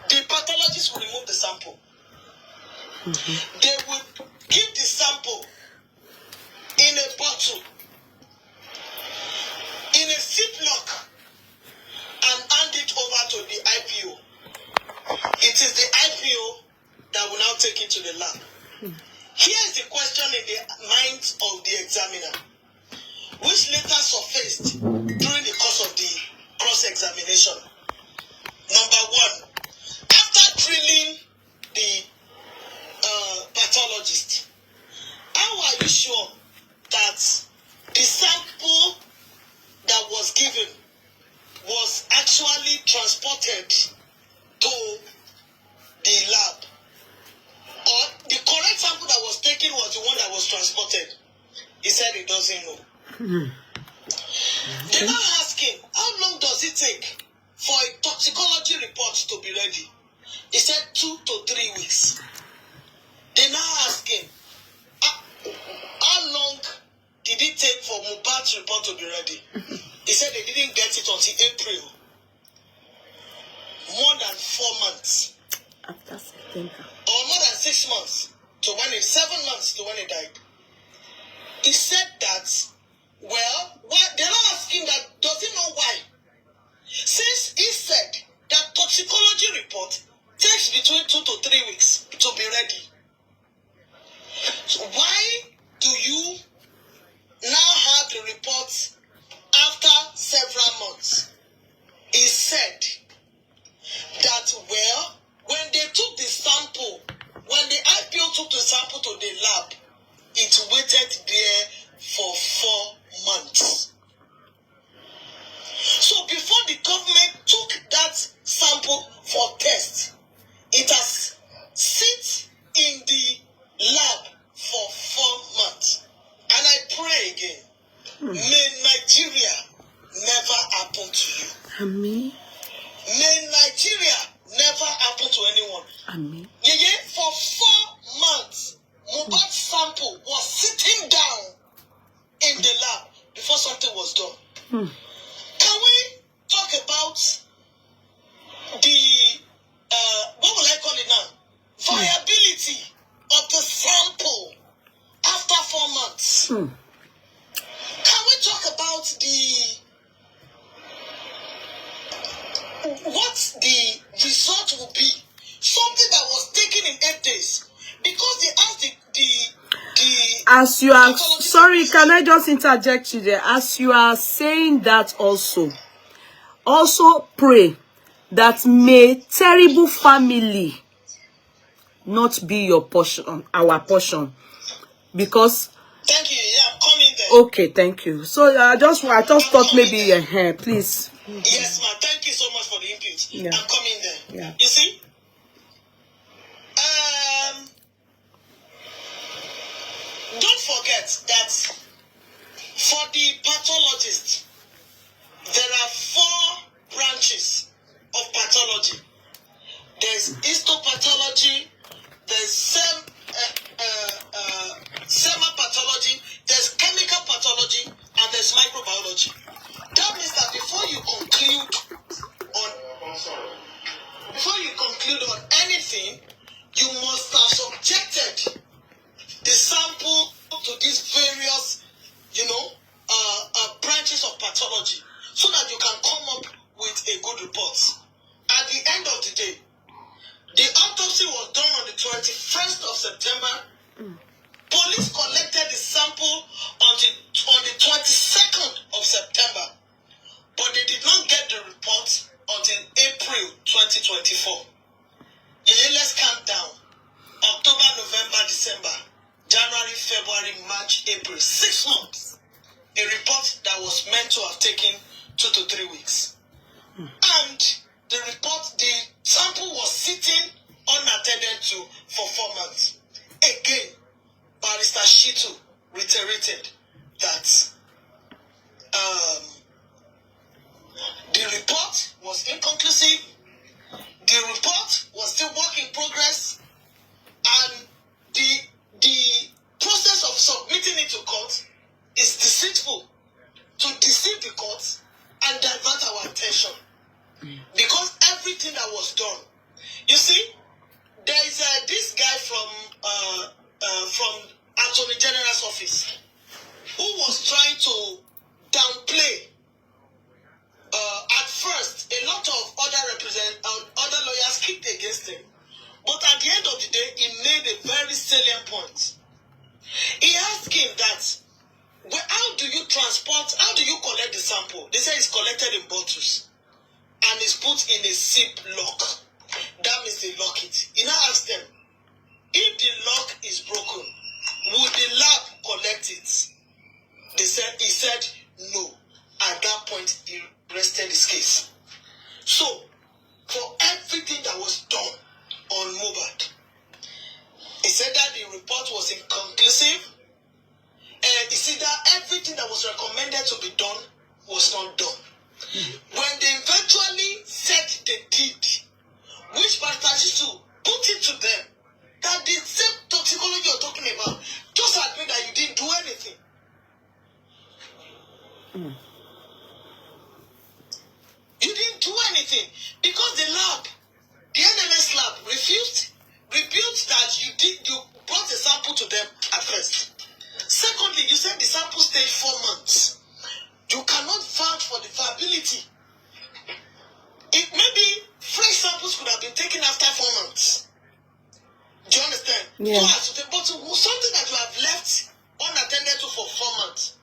The pathologist will remove the sample. They will give the sample in a bottle, in a Ziploc, and hand it over to the IPO. It is the IPO that will now take it to the lab. Here is the question in the minds of the examiner, which later surfaced during the course of the cross-examination. Number one, after drilling the pathologist, how are you sure that the sample reported to the lab, or the correct sample that was taken was the one that was transported. He said he doesn't know. They now ask him, how long does it take for a toxicology report to be ready? He said 2 to 3 weeks. They now ask him, how long did it take for Mohbad's report to be ready? He said they didn't get it until April. More than 4 months. After September. Or more than 6 months to when 7 months to when he died. He said that, well, why, they're not asking that, does he know why? Since he said that toxicology report takes between 2 to 3 weeks to be ready. So why do you now have the report after several months? He said that, well, when they took the sample, when the IPO took the sample to the lab, it waited there for 4 months. So before the government took that sample for test, it has sit in the lab for 4 months. And I pray again, may Nigeria never happen to you. Amen. May Nigeria never happen to anyone. Amen. Yeye, for 4 months, Mohbad's sample was sitting down in the lab before something was done. Can we talk about the, what will I call it now? Viability of the sample after 4 months? Can we talk about what the result will be? Something that was taken in 8 days. Because they asked the as you are, sorry, can I just interject you there? As you are saying that also pray that may terrible family not be your portion, our portion. Because thank you, yeah, I'm coming there. okay, thank you. So I just thought maybe please. Yes, ma'am. Thank you so much for the input. Yeah. I'm coming there. Yeah. You see? Don't forget that for the pathologist, there are 4 branches of pathology. There's histopathology, there's semapathology, there's chemical pathology, and there's microbiology. That means that before you conclude on anything, you must have subjected the sample to these various, branches of pathology, so that you can come up with a good report. At the end of the day, the autopsy was done on the 21st of September. Police collected the sample on the 22nd of September, but they did not get the report until April 2024. Let's count down. October, November, December, January, February, March, April, 6 months. A report that was meant to have taken 2 to 3 weeks. And the sample was sitting unattended to for 4 months. Again, Barrister Shitu reiterated that the report was inconclusive, the report was still work in progress, and the process of submitting it to court is deceitful to deceive the court and divert our attention. Because everything that was done, you see, there is this guy from Attorney General's office who was trying to downplay. At first, a lot of other lawyers kicked against him, but at the end of the day, he made a very salient point. He asked him that, well, how do you collect the sample? They say it's collected in bottles and it's put in a zip lock. That means they lock it. He now asked them, if the lock is broken, would the lab collect it? He said no. At that point, he rested his case. So, for talking about. Just admit that you didn't do anything. You didn't do anything because the NMS lab refused that you brought a sample to them at first. Secondly, you said the sample stayed 4 months. You cannot vouch for the viability. It maybe fresh samples could have been taken after 4 months. Do you understand? Yeah. But something that you have left unattended to for 4 months,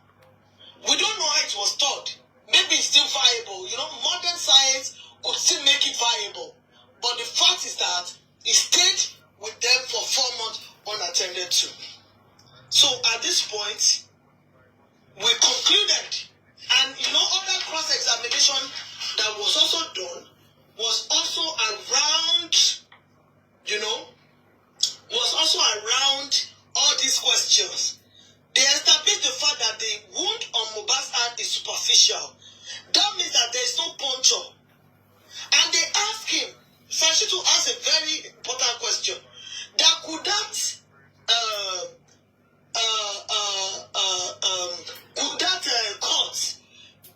we don't know how it was stored. Maybe it's still viable. You know, modern science could still make it viable. But the fact is that it stayed with them for 4 months unattended to. So at this point, we concluded, and you know, other cross-examination that was also done was also around, all these questions. They established the fact that the wound on Mohbad's hand is superficial. That means that there is no puncture. And they asked him, Sashitu asked a very important question, that could cut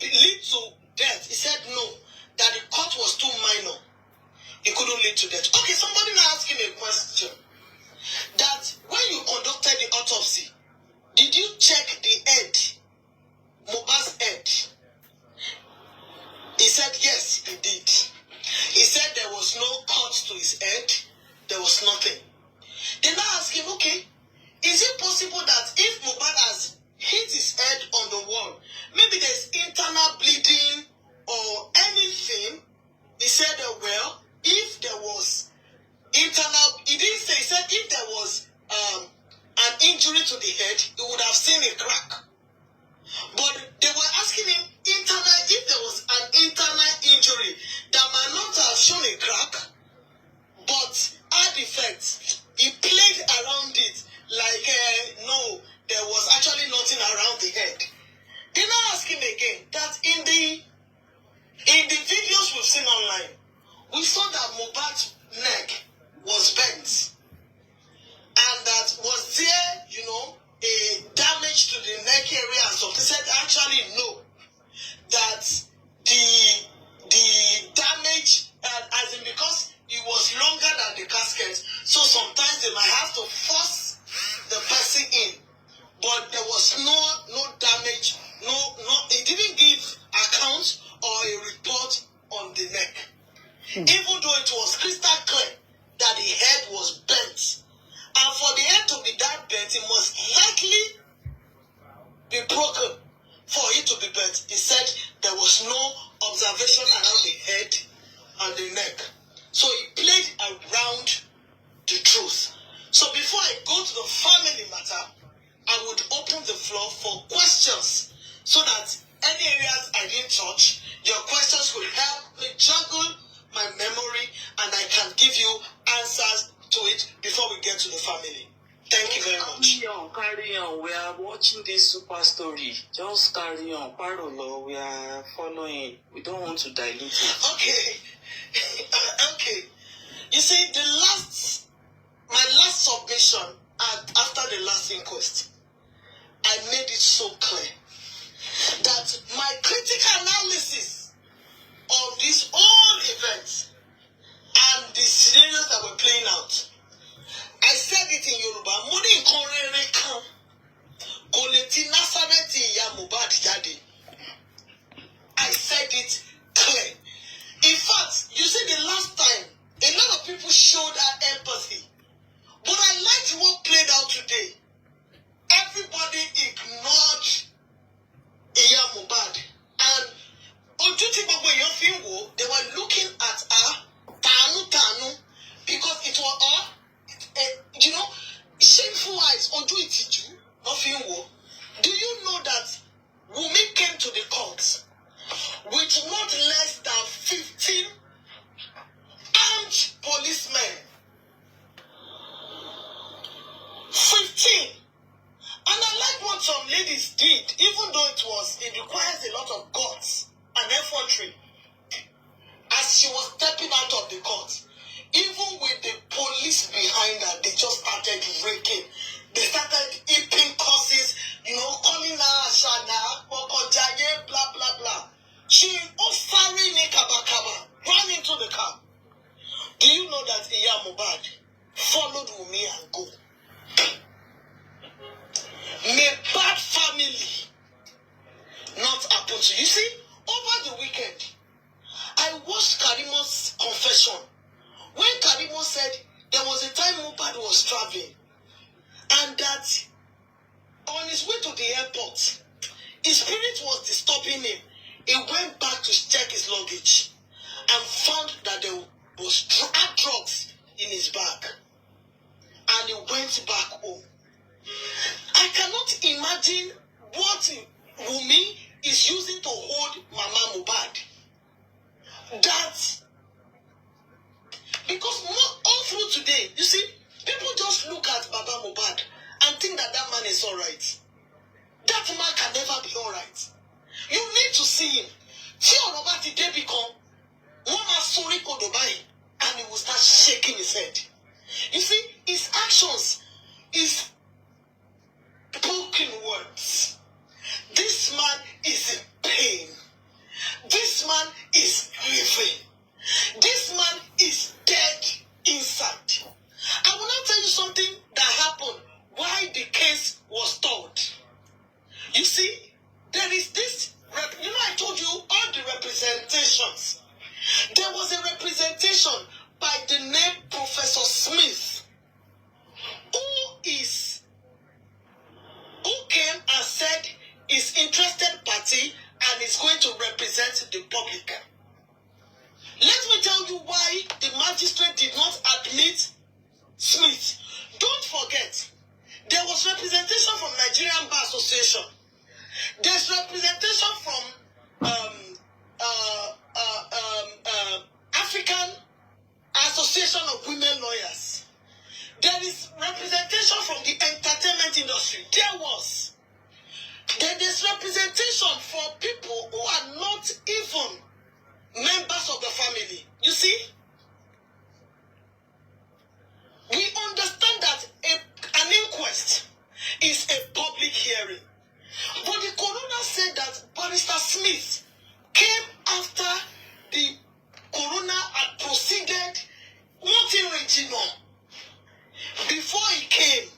lead to death? He said no, that the cut was too minor. It couldn't lead to death. Okay, somebody now asking a question, that when you conducted the autopsy, did you check the head, Mohbad's head? He said yes, he did. He said there was no cut to his head, there was nothing. They now ask him, okay, is it possible that if Mohbad has hit his head on the wall, maybe there's internal bleeding or anything? He said, well, if there was internal, he didn't say, he said if there was an injury to the head, he would have seen a crack. But they were asking him if there was an internal injury that might not have shown a crack, but had effects. He played around it like, no, there was actually nothing around the head. They now ask him again that in the videos we've seen online, we saw that Mohbad's neck was bent, and that was there, a damage to the neck area and so. They said actually no, that the damage, as in because it was longer than the casket, so sometimes they might have to force the person in, but there was no damage, it didn't give account or a report on the neck. Even though it was crystal clear that the head was bent. And for the head to be that bent, it must likely be broken for it to be bent. He said there was no observation around the head and the neck. So he played around the truth. So before I go to the family matter, I would open the floor for questions so that any areas I didn't touch, your questions will help me juggle my memory and I can give you answers to it before we get to the family. Thank you very much. Carry on. We are watching this super story. Just carry on. Parallel. We are following. We don't want to dilute it. Okay. Okay. You see, my last submission after the last inquest, I made it so clear that my critical analysis of this whole event and the scenarios that were playing out, I said it in Yoruba. Mo ní nǹkan rere kan kò lè ti Nazareth Iya Mohbad jáde. I said it clear. In fact, you see, the last time, a lot of people showed her empathy. But I liked what played out today. Everybody ignored Iya Mohbad. And they were looking at her, tanu, because it was shameful eyes. Do you know that Wunmi came to the court with not less than 15 armed policemen? 15. And I like what some ladies did, even though it requires a lot of guts and effrontery. As she was stepping out of the court, even with the police behind her, they just started raking. They started heaping curses, calling her Ashana, Bokojaye, blah, blah, blah. She ran into the car. Do you know that Iya Mohbad followed Wunmi and go? May bad family not happen to you. You see, over the weekend, I watched Karimo's confession. When Karimo said there was a time Mohbad was traveling and that on his way to the airport, his spirit was disturbing him. He went back to check his luggage and found that there was drugs in his bag. And he went back home. I cannot imagine what Wunmi is using to hold Mama Mohbad. That, because all through today, you see, people just look at Baba Mohbad and think that that man is all right. That man can never be all right. You need to see him. See Orobati Debicon, Mama Suri Kodobai, and he will start shaking his head. You see, his actions, his broken words. This man is in pain. This man is grieving. This man is dead inside. I will now tell you something that happened why the case was told. You see, there is this, I told you all the representations. There was a representation by the name Professor Smith, who came and said is interested party and is going to represent the public. Let me tell you why the magistrate did not admit Smith. Don't forget, there was representation from Nigerian Bar Association. There's representation from African Association of Women Lawyers. There is representation from the entertainment industry. There's representation for people who are not even members of the family. You see? We understand that an inquest is a public hearing. But the coroner said that Barrister Smith came after the coroner had proceeded nothing original before he came.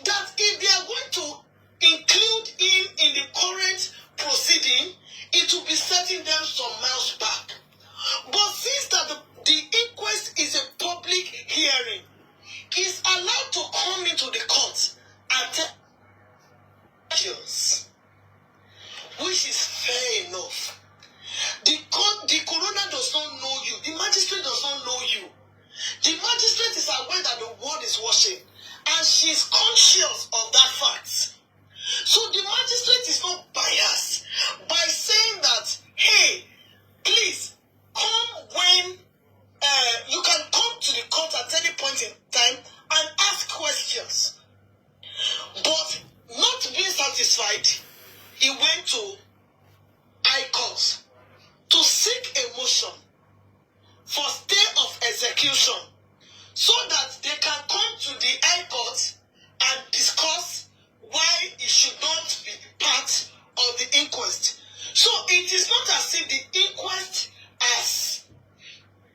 That if they are going to include him in the current proceeding, it will be setting them some miles back. But since that the inquest is a public hearing, he's allowed to come into the court and tell questions, which is fair enough. The coroner does not know you. The magistrate does not know you. The magistrate is aware that the world is watching, and she is conscious of that fact. So the magistrate is not biased by saying that, hey, please come when you can come to the court at any point in time and ask questions. But not being satisfied, he went to High Court to seek a motion for stay of execution so that they can come to the High Court and discuss why it should not be part of the inquest. So it is not as if the inquest has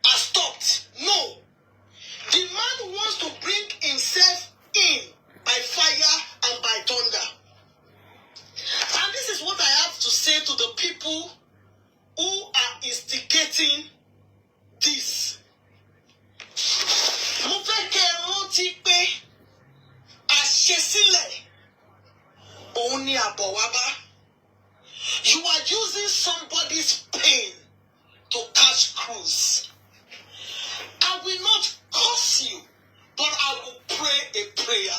stopped. No. The man wants to bring himself in by fire and by thunder. And this is what I have to say to the people who are instigating this. Mo fẹ́ kẹ́ ẹ rántí pé àṣesílẹ̀ òun ni àbọ̀ wá bá. You are using somebody's pain to catch cruise. I will not curse you, but I will pray a prayer.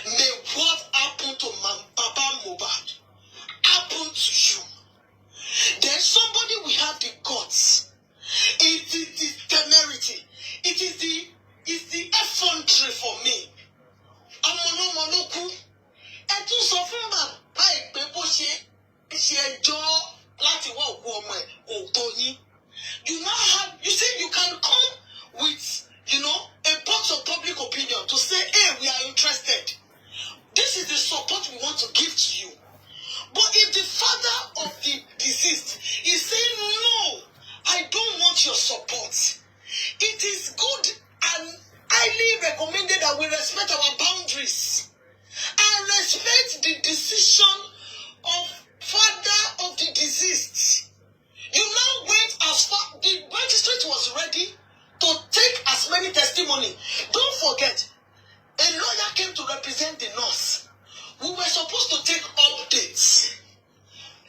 May what happened to Baba Mohbad happen to you. Then somebody will have the guts. It is the temerity. It is the effrontery for me. Amonomoloku. Ẹ tún sọ fún bàbá ẹ̀ pé bó ṣe ẹjọ́ láti wá òkú ọmọ ẹ̀ kò tó yín. You now have, you see, you can come with, a box of public opinion to say, hey, we are interested. what we want to give to you. But if the father of the deceased is saying, no, I don't want your support, it is good and highly recommended that we respect our boundaries and respect the decision of father of the deceased. You now went as far, the magistrate was ready to take as many testimony. Don't forget, a lawyer came to represent the nurse. We were supposed to take updates.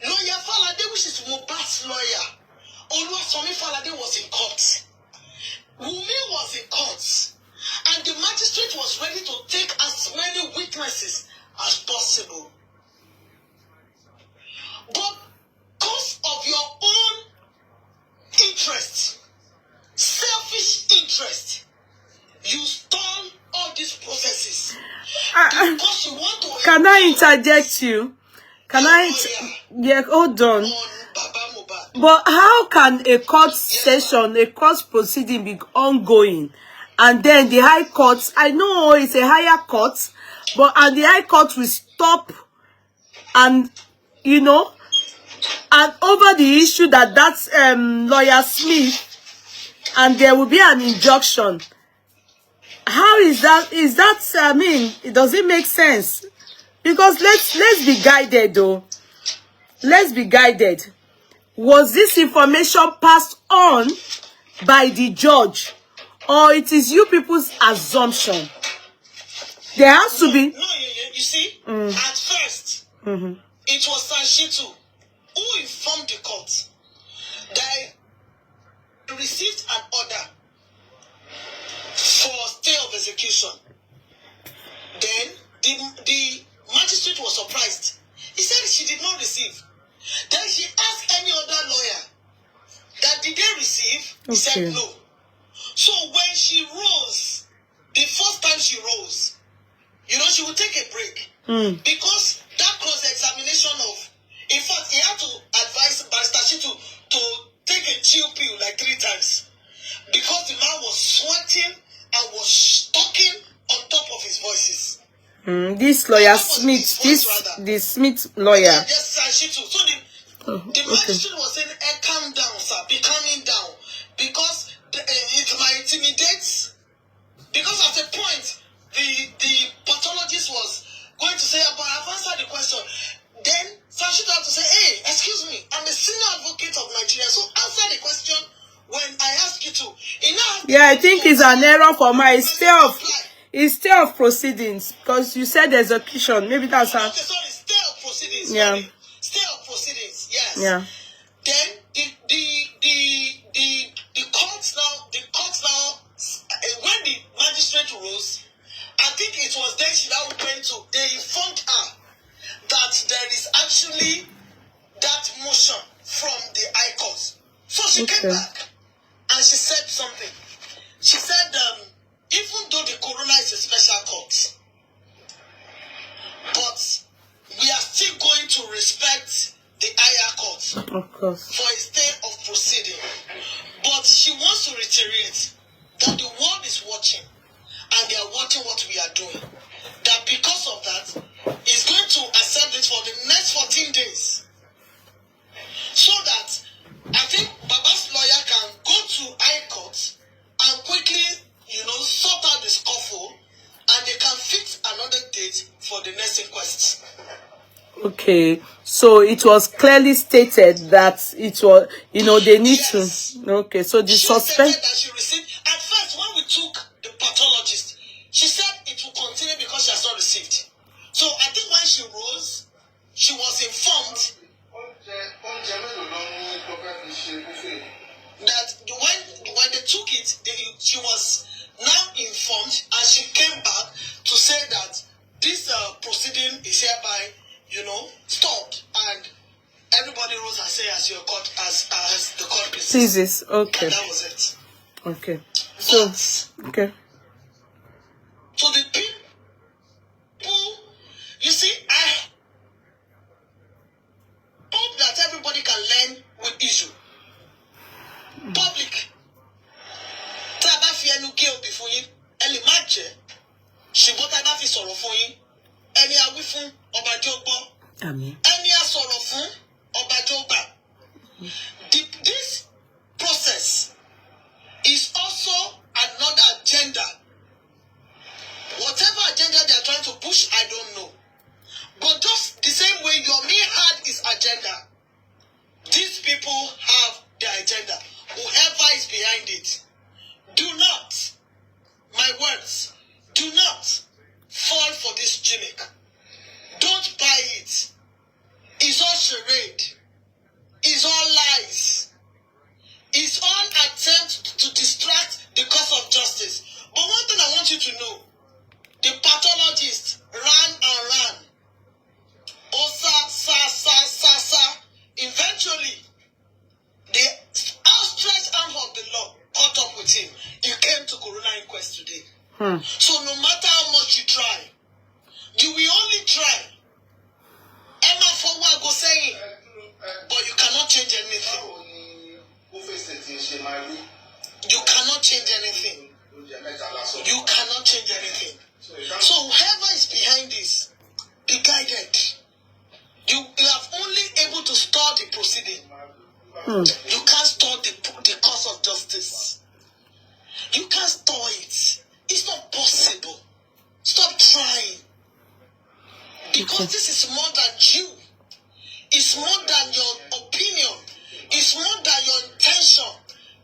Lawyer Falade, which is Mohbad's lawyer, Oluwasomi Falade, was in court. Wunmi was in court. And the magistrate was ready to take as many witnesses as possible. But because of your own interest, selfish interest, you stall all these processes. Because you want to... Can I interject you? Can I... Yeah, hold on. But how can a court session, a court proceeding be ongoing? And then the High Court, I know it's a higher court, but and the High Court will stop and, you know, and over the issue that that's Lawyer Smith, and there will be an injunction. How is that? Is that, I mean, it doesn't make sense. Because let's be guided though. Let's be guided. Was this information passed on by the judge? Or it is you people's assumption? There has to be... No, you see, at first, it was Sanshitu who informed the court that he received an order for stay of execution. Then the magistrate was surprised. He said she did not receive. Then she asked any other lawyer that did they receive? He said no. So when she rose, the first time she rose, you know, she would take a break. Because that cross-examination of, in fact, he had to advise Barrister Shitu to take a chill pill like 3 times. Because the man was sweating and was talking on top of his voices. This lawyer Smith, the Smith lawyer. Yes, Shitu. So the magistrate was saying, calm down, sir, be calming down. Because it might intimidate. Because at a point, the pathologist was going to say, but I've answered the question. Then Sanshitu had to say, hey, excuse me, I'm a senior advocate of Nigeria, so answer the question when I ask you to. Yeah, I think it's an error for my stay of proceedings, because you said execution. Maybe that's how. Okay, sorry, stay of proceedings. Yeah. Sorry. Stay of proceedings, yes. Yeah. Then the court now, when the magistrate rose, I think it was then she now went to, they informed her that there is actually that motion from the High Court. So she came back and she said something. She said, even though the coroner is a special court, but we are still going to respect the higher court Of course. for a stay of proceeding. But she wants to reiterate that the world is watching and they are watching what we are doing. That because of that, is going to accept it for the next 14 days. So that I think Baba's lawyer can go to High Court and quickly, you know, sort out the scuffle and they can fix another date for the next inquest. Okay, so it was clearly stated that it was, you know, they need to. Okay, so the She suspect. said that she received. At first, when we took the pathologist, she said it will continue because she has not received. So I think when she rose, she was informed that when they took it, she was now informed, and she came back to say that this proceeding is hereby, you know, stopped, and everybody rose and said as your court, as the court Please, okay. And that was it. Okay. So, okay. So the people, you see, I hope that everybody can learn with issue. Public. Taba fi ẹnu gé òbí fún yín, ẹ lè má jẹ́. Ṣùgbọ́n taba fi sọ̀rọ̀ fún yín, ẹni a wí fún ọba jogbo. Amen. Ẹni a sọ̀rọ̀ fún ọba jogba. This process is also another agenda. Whatever agenda they are trying to push, I don't know. But just the same way Yomi had his agenda, these people have their agenda. Whoever is behind it, do not, my words, do not fall for this gimmick. Don't buy it. It's all charade. It's all lies. It's all attempt to distract the cause of justice. But one thing I want you to know, the pathologist ran and ran. Sa. Eventually, the outstretched arm of the law caught up with him. He came to Corona Inquest today. So no matter how much you try, you will only try. Emma forward go saying, but you cannot change anything. You cannot change anything. You cannot change anything. So whoever is behind this, be guided. You have only able to start the proceeding. You can't start the cause of justice. You can't store it. It's not possible. Stop trying. Because this is more than you. It's more than your opinion. It's more than your intention.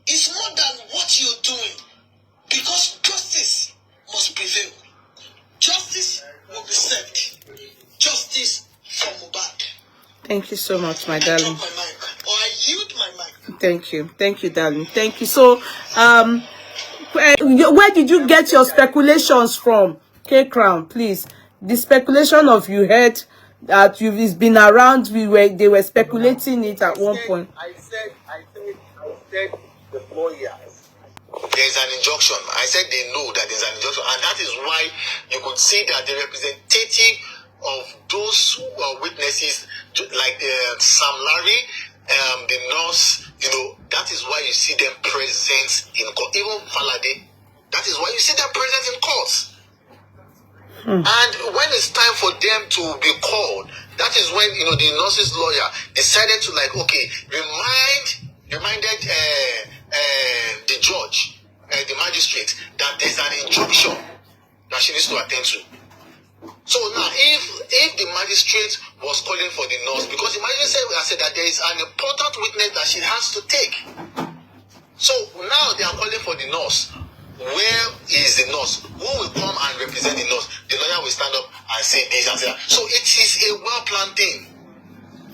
It's more than what you're doing. Because justice must prevail. Justice will be served. Justice for Mohbad. Thank you so much, my I darling. drop my mic, or I yield my mic. Thank you, darling. Thank you. So, where did you get your speculations from, K-Crown? Please, the speculation of you heard that it's been around. They were speculating it at one point. I said the lawyers. There's an injunction. I said they know that there's an injunction, and that is why you could see that the representative of those witnesses, like Sam Larry, the nurse, that is why you see them present in court. Even Falade, that is why you see them present in court. And when it's time for them to be called, that is when the nurse's lawyer decided to reminded the judge, the magistrate, that there's an injunction that she needs to attend to. So now, if the magistrate was calling for the nurse, because the magistrate said that there is an important witness that she has to take. So now they are calling for the nurse. Where is the nurse? Who will come and represent the nurse? The lawyer will stand up and say this and that. So it is a well-planned thing.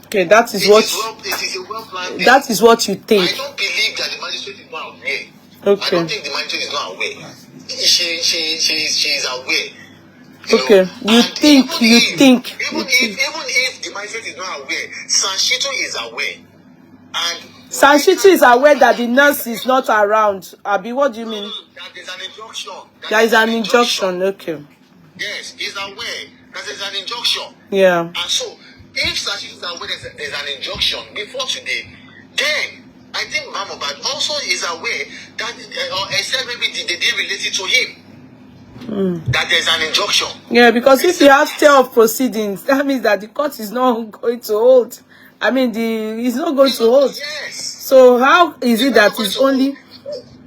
Okay, that is what. It is a well-planned thing. That is what you think. I don't believe that the magistrate is not aware. Okay. I don't think the magistrate is not aware. She is aware. Okay, you think. Even if the magistrate is not aware, Sanshito is aware. And Sanshito is aware that the nurse is not around. Abi, what do you mean? That is an injunction. There is an injunction. Okay. Yes, he's aware that there's an injunction. Yeah. And so, if Sanshito is aware there's an injunction before today, then I think Mohbad also is aware that, except maybe they didn't relate it to him. That there's an injunction. Yeah, because if you have stay of proceedings, that means that the court is not going to hold. I mean, it's not going to hold. Yes. So how is it that it's only?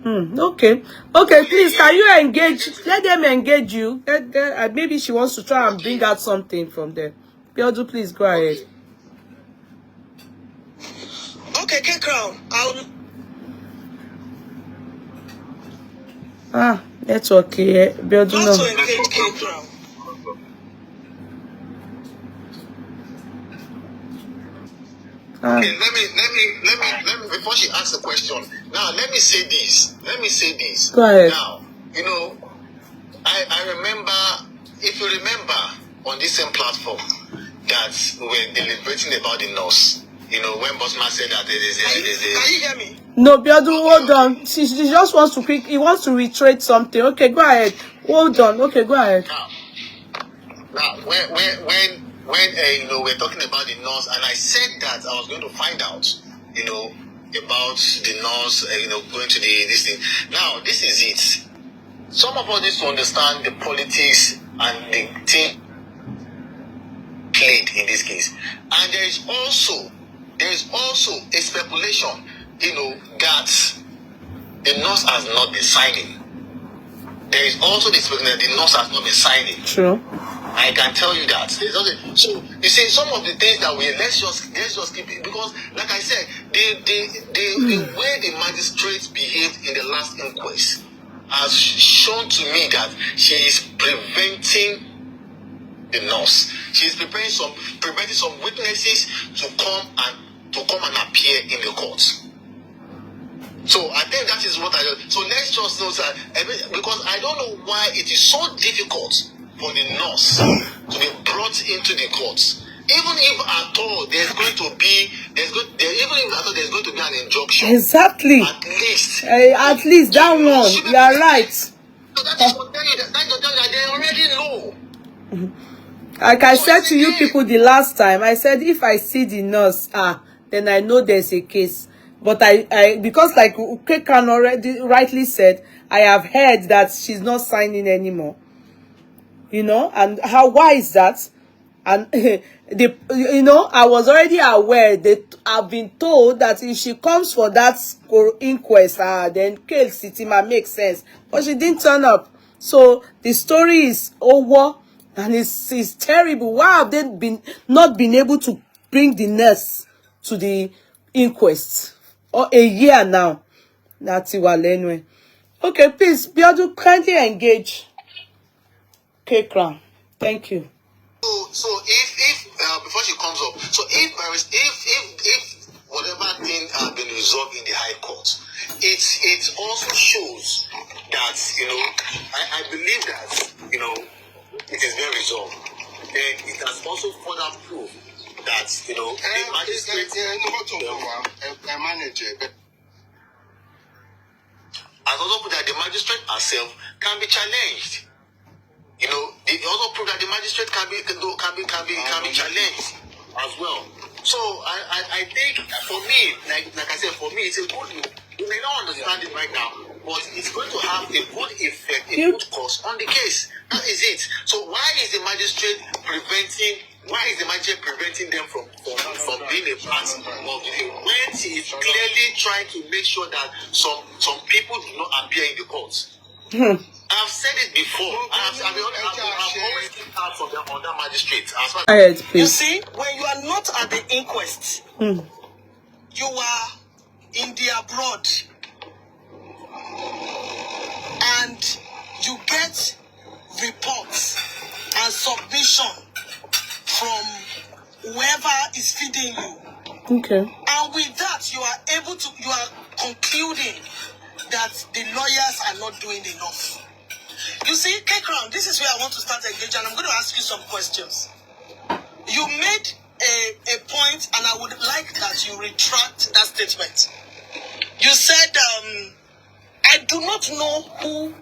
Okay. Okay, please, can you engage? Let them engage you. Maybe she wants to try and bring out something from there. Biodun, please go ahead. Okay, K-Crown. That's okay. Biodun, How to engage K-Crown? Okay, let me before she asks the question. Now let me say this. Go ahead. Now, I remember, if you remember, on this same platform that we were deliberating about the nurse. When Bossman said that there's a. Can you hear me? No, Biodun, hold on. She just wants to he wants to reiterate something. Okay, go ahead. Hold on. Okay, go ahead. Now, when we're talking about the nurse, and I said that I was going to find out, about the nurse, going to this thing. Now, this is it. Some of us need to understand the politics and the thing. played in this case. And there is also a speculation, that the nurse has not been signing. There is also the speculation that the nurse has not been signing. True. I can tell you that. So you see, some of the things that let's just keep it, because like I said, the way the magistrate behaved in the last inquest has shown to me that she is preventing the nurse. She is preventing some witnesses to come and appear in the court. So I think that is what so let's just know that, because I don't know why it is so difficult for the nurse to be brought into the courts. Even if at all there's going to be an injunction. Exactly. At least that one. You are right. So that is what they already know. Like I said to you people the last time, I said if I see the nurse, then I know there's a case. But I because like Kekan already rightly said, I have heard that she's not signing anymore. And why is that? And I was already aware that I've been told that if she comes for that inquest, then Kale City might make sense. But she didn't turn up. So the story is over and it's terrible. Why have they not been able to bring the nurse to the inquest? Or a year now. That's anyway. Okay, please, Biodun, kindly engage. Okay, Crown. Thank you. So if before she comes up, so if whatever thing has been resolved in the High Court, it also shows that I believe that it is very resolved. Then it has also further proved that the magistrate has also put that the magistrate herself can be challenged. They also prove that the magistrate can be challenged as well. So I think for me, like I said, for me it's a good. You may not understand it right now, but it's going to have a good effect, a good course on the case. That is it. So why is the magistrate preventing them from being a part of the when she is clearly trying to make sure that some people do not appear in the courts? I've said it before. I've always been out from the under magistrate. You see, when you are not at the inquest, you are in the abroad, and you get reports and submission from whoever is feeding you. Okay. And with that, you are concluding that the lawyers are not doing enough. You see, K-Crown, this is where I want to start engaging, and I'm going to ask you some questions. You made a point, and I would like that you retract that statement. You said, I do not know who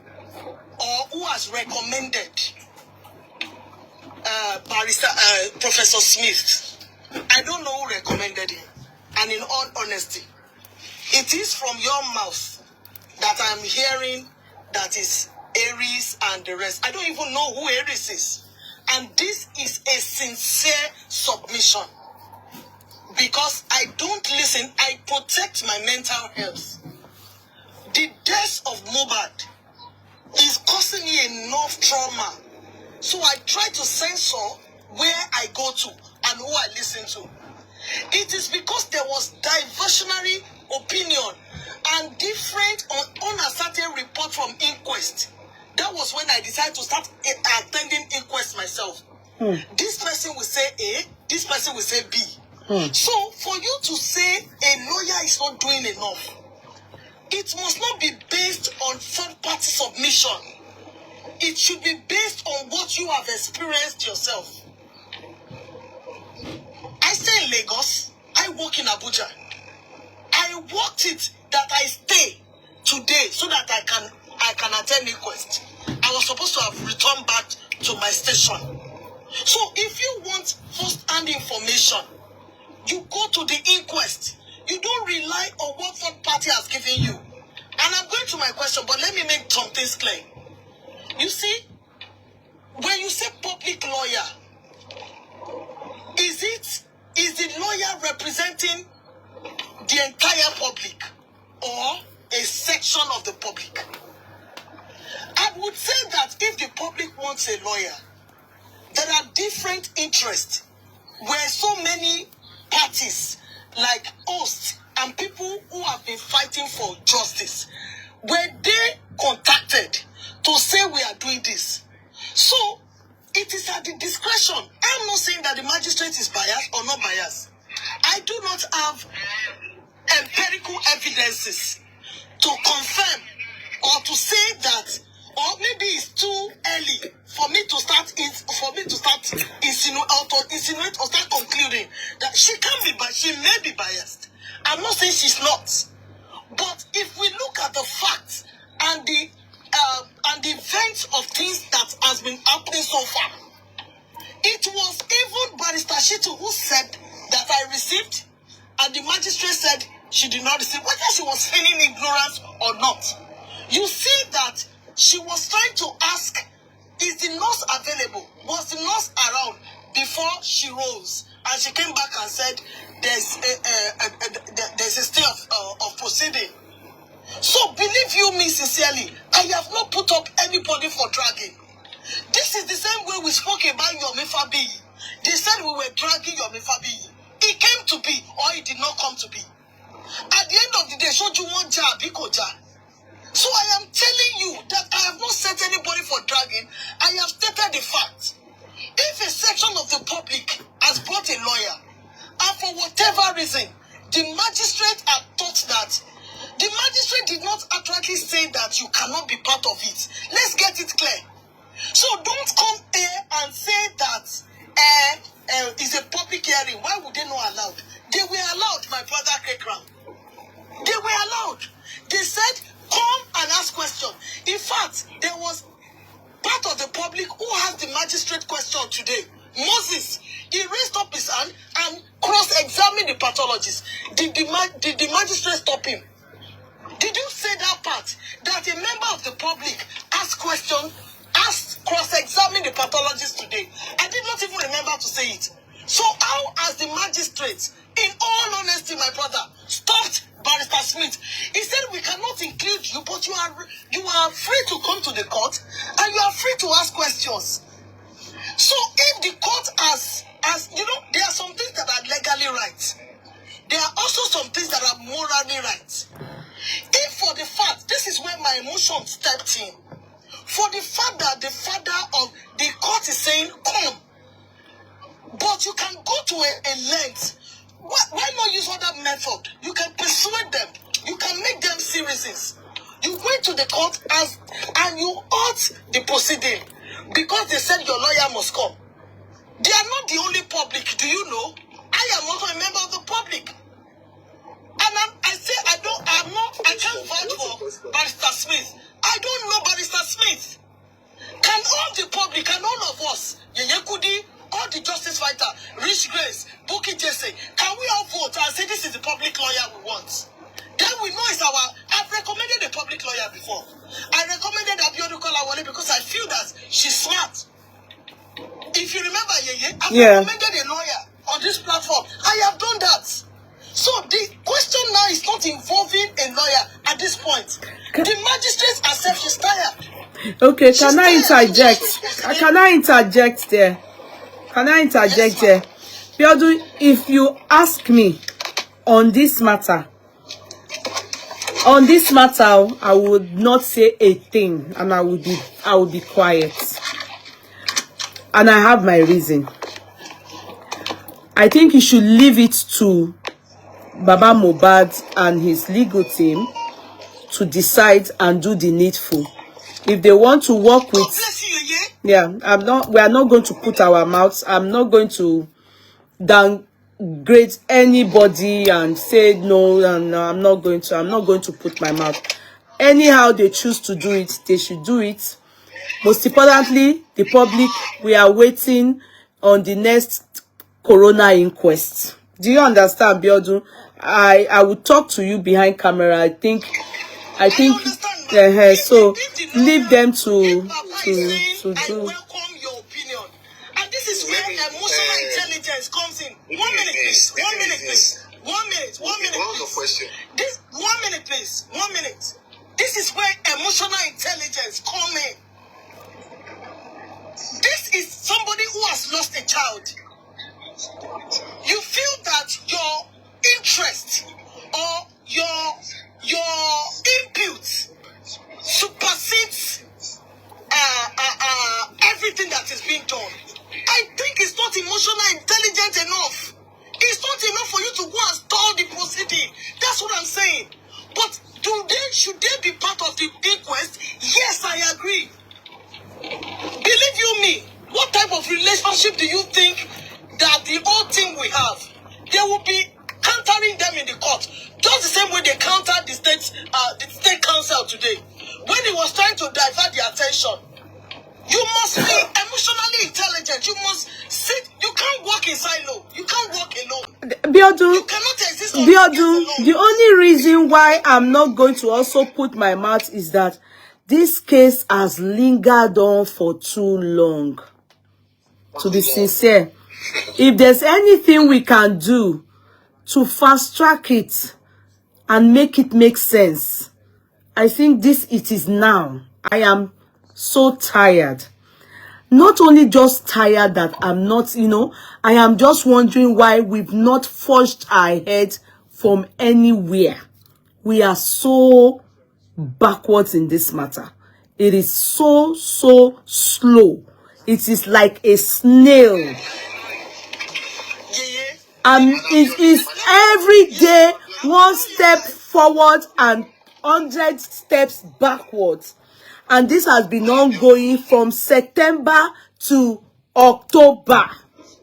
has recommended Professor Smith. I don't know who recommended him. And in all honesty, it is from your mouth that I'm hearing that is Aries and the rest. I don't even know who Aries is. And this is a sincere submission. Because I don't listen, I protect my mental health. The death of Mohbad is causing me enough trauma. So I try to censor where I go to and who I listen to. It is because there was diversionary opinion and different unasserted report from Inquest. That was when I decided to start attending Inquest myself. This person will say A, this person will say B. So for you to say a lawyer is not doing enough, it must not be based on third-party submission. It should be based on what you have experienced yourself. I stay in Lagos. I work in Abuja. I worked it that I stay today so that I can attend Inquest. I was supposed to have returned back to my station. So if you want first-hand information, you go to the Inquest. You don't rely on what third party has given you. And I'm going to my question, but let me make some things clear. You see, when you say public lawyer, lawyer representing the entire public or a section of the public? I would say that if the public wants a lawyer, there are different interests where so many parties like hosts and people who have been fighting for justice, were they contacted to say we are doing this? So it is at the discretion. I'm not saying that the magistrate is biased or not biased. I do not have empirical evidences to confirm or to say that, or maybe it's too early for me to start insinuate or start concluding that she can be biased. She may be biased. I'm not saying she's not. But if we look at the facts and the events of things that has been happening so far, it was even Barrister Shitu who said that I received, and the magistrate said she did not receive, whether she was feigning ignorance or not. You see that she was trying to ask, is the nurse available? Was the nurse around before she rose? And she came back and said, there's a stay of proceeding. So believe you me sincerely, I have not put up anybody for dragging. This is the same way we spoke about Yomi Fabiyi. They said we were dragging Yomi Fabiyi. It came to be, or it did not come to be. At the end of the day, showed you one job, Bikoja. So I am telling you that I have not set anybody for dragging. I have stated the fact. If a section of the public has brought a lawyer, and for whatever reason, the magistrate had thought that, the magistrate did not accurately say that you cannot be part of it. Let's get it clear. So don't come here and say that it's a public hearing. Why would they not allow? They were allowed, my brother Kekram. They were allowed. They said, come and ask questions. In fact, there was part of the public who asked the magistrate question today. Moses, he raised up his hand and cross-examined the pathologist. Did the magistrate stop him? Did you say that part? That a member of the public asked questions, cross-examined the pathologist today? I did not even remember to say it. So how has the magistrate, in all honesty, my brother, stopped Barrister Smith? He said we cannot include you, but you are free to come to the court and you are free to ask questions. So if the court has you know, there are some things that are legally right. There are also some things that are morally right. If for the fact, this is where my emotion stepped in, for the fact that the father of the court is saying, come, but you can go to a length. Why not use other method? You can persuade them. You can make them seriousness. You went to the court and you ought the proceeding because they said your lawyer must come. They are not the only public. Do you know? I am also a member of the public. And I can't vouch for Barrister Smith. I don't know Barrister Smith. Can all the public, can all of us, Yeye Kudi, all the justice fighter, Rich Grace, Buki Jesse, can we all vote and say this is the public lawyer we want? Then we know it's I've recommended a public lawyer before. I recommended Biodun Lawal because I feel that she's smart. If you remember, Yeye, I've recommended a lawyer on this platform. I have done that. So the question now is not involving a lawyer at this point. The magistrate herself, she's tired. Okay, can I interject? Can I interject there? Can I interject there? Biodun, if you ask me on this matter, I would not say a thing, and I would be quiet. And I have my reason. I think you should leave it to Baba Mohbad and his legal team to decide and do the needful. If they want to work with, we are not going to put our mouths. I'm not going to downgrade anybody and say no, and I'm not going to put my mouth. Anyhow they choose to do it, they should do it. Most importantly, the public, we are waiting on the next corona inquest. Do you understand, Biodun? I will talk to you behind camera. I think so leave them to do. I welcome your opinion. And this is where emotional intelligence intelligence comes in. 1 minute, please. 1 minute, please. 1 minute. 1 minute. What was your question? This 1 minute, please. 1 minute. This is where emotional intelligence comes in. This is somebody who has lost a child. You feel that your interest or your input supersedes everything that is being done. I think it's not emotional intelligent enough. It's not enough for you to go and stall the proceeding. That's what I'm saying. But should they be part of the inquest? Yes, I agree. Believe you me, what type of relationship do you think that the whole thing we have? They will be countering them in the court, just the same way they countered the state council today when he was trying to divert the attention. You must be emotionally intelligent. You must sit. You can't walk in silo. You can't walk alone. Biodun, You cannot exist on Biodun, the only reason why I'm not going to also put my mouth is that this case has lingered on for too long. To be sincere, if there's anything we can do to fast track it and make it make sense, I think it is now. I am so tired. Not only just tired that I'm not, I am just wondering why we've not forged our head from anywhere. We are so backwards in this matter. It is so slow. It is like a snail. It is every day 1 step forward and 100 steps backwards. And this has been ongoing from September to October.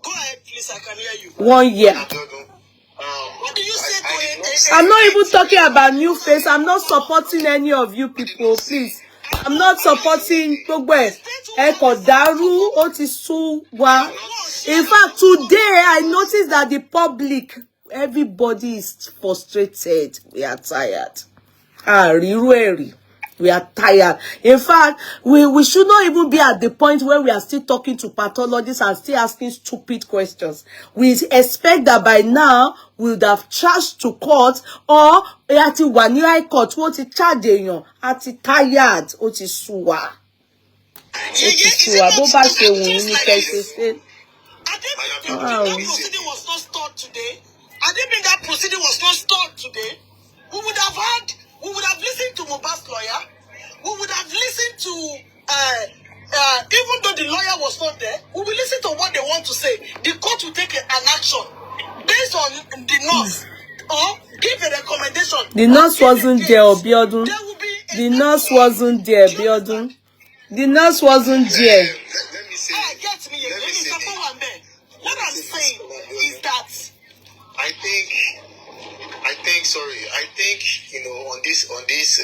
Go ahead, please. I can hear you. 1 year. What do you say to it? I'm not even talking about new face. I'm not supporting any of you people, please. I'm not supporting Progress. In fact, today I noticed that the public, everybody is frustrated. We are tired. We are tired. In fact, we should not even be at the point where we are still talking to pathologists and still asking stupid questions. We expect that by now we would have charged to court or Ati Wani court. What is charging? Ati tired. What is suwa? Boba se Wunmi Iya. That proceeding was not stalled today. I didn't mean that proceeding was not stalled today. We would have listened to Mohbad's lawyer. We would have listened to, even though the lawyer was not there, we will listen to what they want to say. The court will take an action based on the nurse or give a recommendation. The nurse wasn't there, Biodun. The nurse wasn't there, Biodun. The nurse wasn't there. Let me say. What I'm saying is that I think on this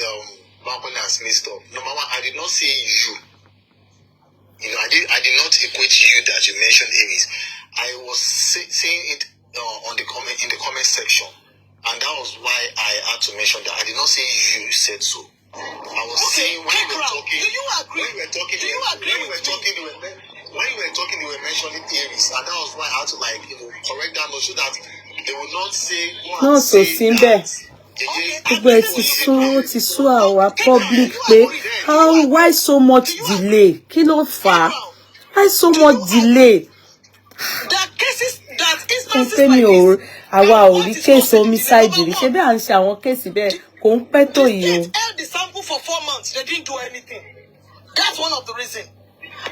balcony has messed up. Number one, I did not say you. I did not equate you that you mentioned Aries. I was saying it in the comment section, and that was why I had to mention that. I did not say you said so. I was saying when you were talking. Do you agree? When you were talking, they were mentioning Aries, and that was why I had to correct that note so that they would not say. No, so Simbe. Ti sú our public pé why so much delay? Kí ló fà? Why so much delay? That cases that instances like this. Àwa ò rí case homicide rí. Ṣé bí à ń ṣe àwọn case bẹ́ẹ̀ kò ń pẹ́ tó yìí o. They held the sample for 4 months. They didn't do anything. That's one of the reasons.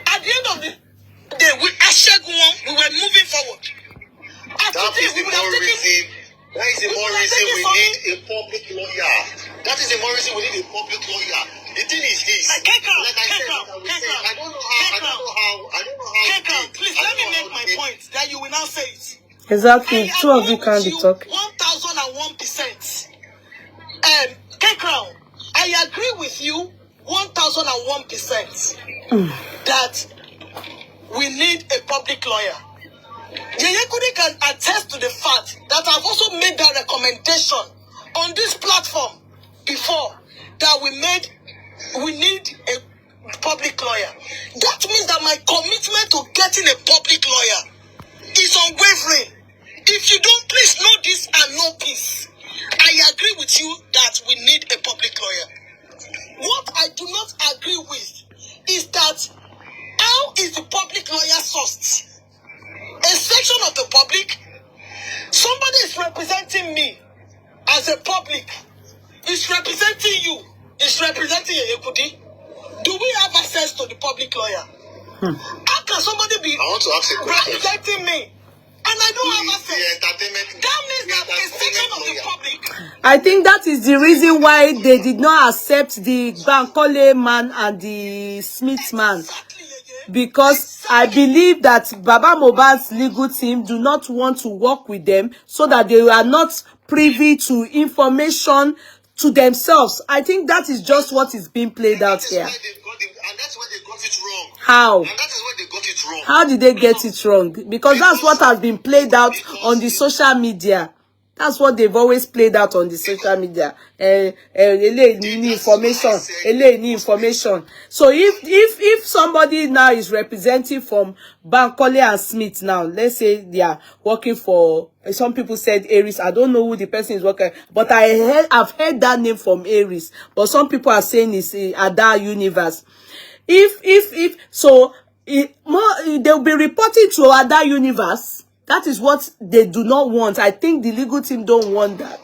At the end of the day, we were moving forward. That is the more reason. That is the more reason we need a public lawyer. That is the more reason we need a public lawyer. The thing is this. I don't know how. Please let me make my point that you will now say it. Exactly. Two of you can't be talking. 1001%. K-Crown, I agree with you 1001% that we need a public lawyer. Yeye Kudi can attest to the fact that I've also made that recommendation on this platform before, that we need a public lawyer. That means that my commitment to getting a public lawyer is unwavering. peace. I agree with you that we need a public lawyer. What I do not agree with is that how is the public lawyer sourced? A section of the public, somebody is representing me as a public, is representing you, is representing Yeye Kudi. Do we have access to the public lawyer? How can somebody be representing me and I don't have access? That means that a section of the public. I think that is the reason why they did not accept the Bankole man and the Smith man. Because I believe that Baba Mohbad's legal team do not want to work with them so that they are not privy to information to themselves. I think that is just what is being played out here. And that's why they got it wrong. How? And that is why they got it wrong. How did they get it wrong? Because that's what has been played out on the social media. That's what they've always played out on the social media. Information. So if somebody now is representing from Bankole and Smith now, let's say they are working for, some people said Aries. I don't know who the person is working, but I've heard that name from Aries. But some people are saying it's Ada Universe. They'll be reporting to Ada Universe. That is what they do not want. I think the legal team don't want that.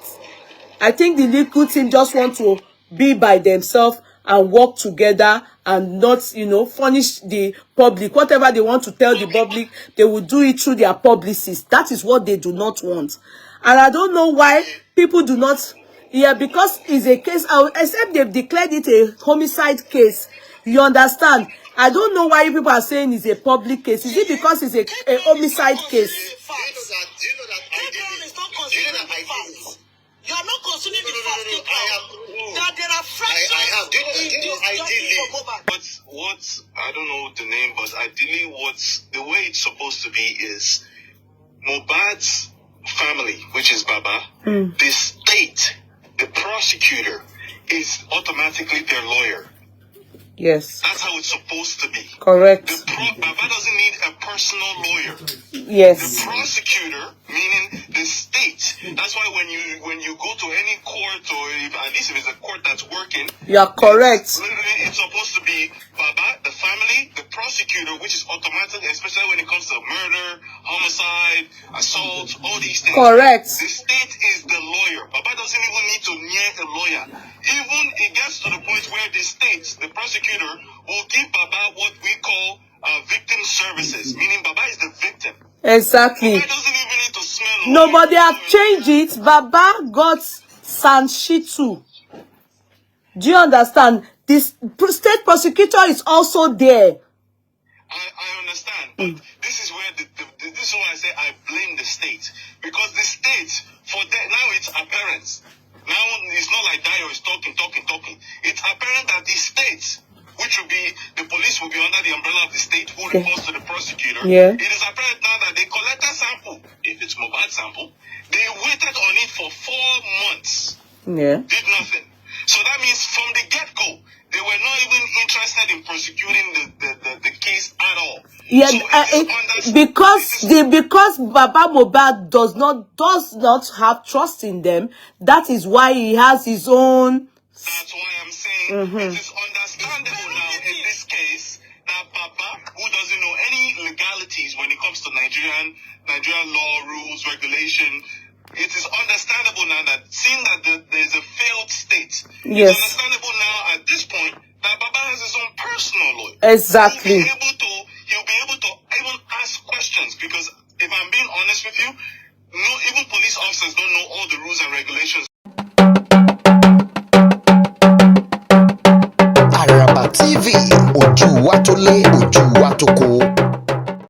I think the legal team just want to be by themselves and work together and not, furnish the public. Whatever they want to tell the public, they will do it through their publicists. That is what they do not want. And I don't know why people do not, because it's a case, except they've declared it a homicide case. You understand? I don't know why people are saying it's a public case. Is it because it's a homicide case? Do you know that you are not considering the fact that there are fractures in this document. But what, I don't know the name, but ideally the way it's supposed to be is Mohbad's family, which is Baba, the state, the prosecutor is automatically their lawyer. Yes. That's how it's supposed to be. Correct. Baba doesn't need a personal lawyer. Yes. The prosecutor, meaning the state. That's why when you go to any court, or at least if it's a court that's working, you are correct. It's supposed to be Baba, the family, the prosecutor, which is automatic, especially when it comes to murder, homicide, assault, all these things. Correct. The state is the lawyer. Baba doesn't even need to near a lawyer. Even it gets to the point where the state, the prosecutor, will give Baba what we call victim services, meaning Baba is the victim. Exactly. Baba doesn't even need to smell. Nobody have changed it. Baba got Sanshitu. Do you understand? This state prosecutor is also there. I understand, but this is where this is why I say I blame the state, because the state for that now it's apparent. Now it's not like Dio is talking. It's apparent that the state, which will be the police, will be under the umbrella of the state, who reports to the prosecutor. Yeah. It is apparent now that they collect a sample. If it's Mohbad sample, they waited on it for 4 months. Yeah. Did nothing. So that means from the get-go, they were not even interested in prosecuting the case at all. Yeah, so because Baba Mohbad does not have trust in them. That is why he has his own. That's why I'm saying it is understandable now in this case that Baba, who doesn't know any legalities when it comes to Nigerian law, rules, regulation, it is understandable now that seeing that there's a failed state, yes, it's understandable now at this point that Baba has his own personal lawyer. Exactly. He'll be able to even ask questions, because if I'm being honest with you, even police officers don't know all the rules and regulations. Araba TV, ojú wa tó lé, ojú wa tó kó.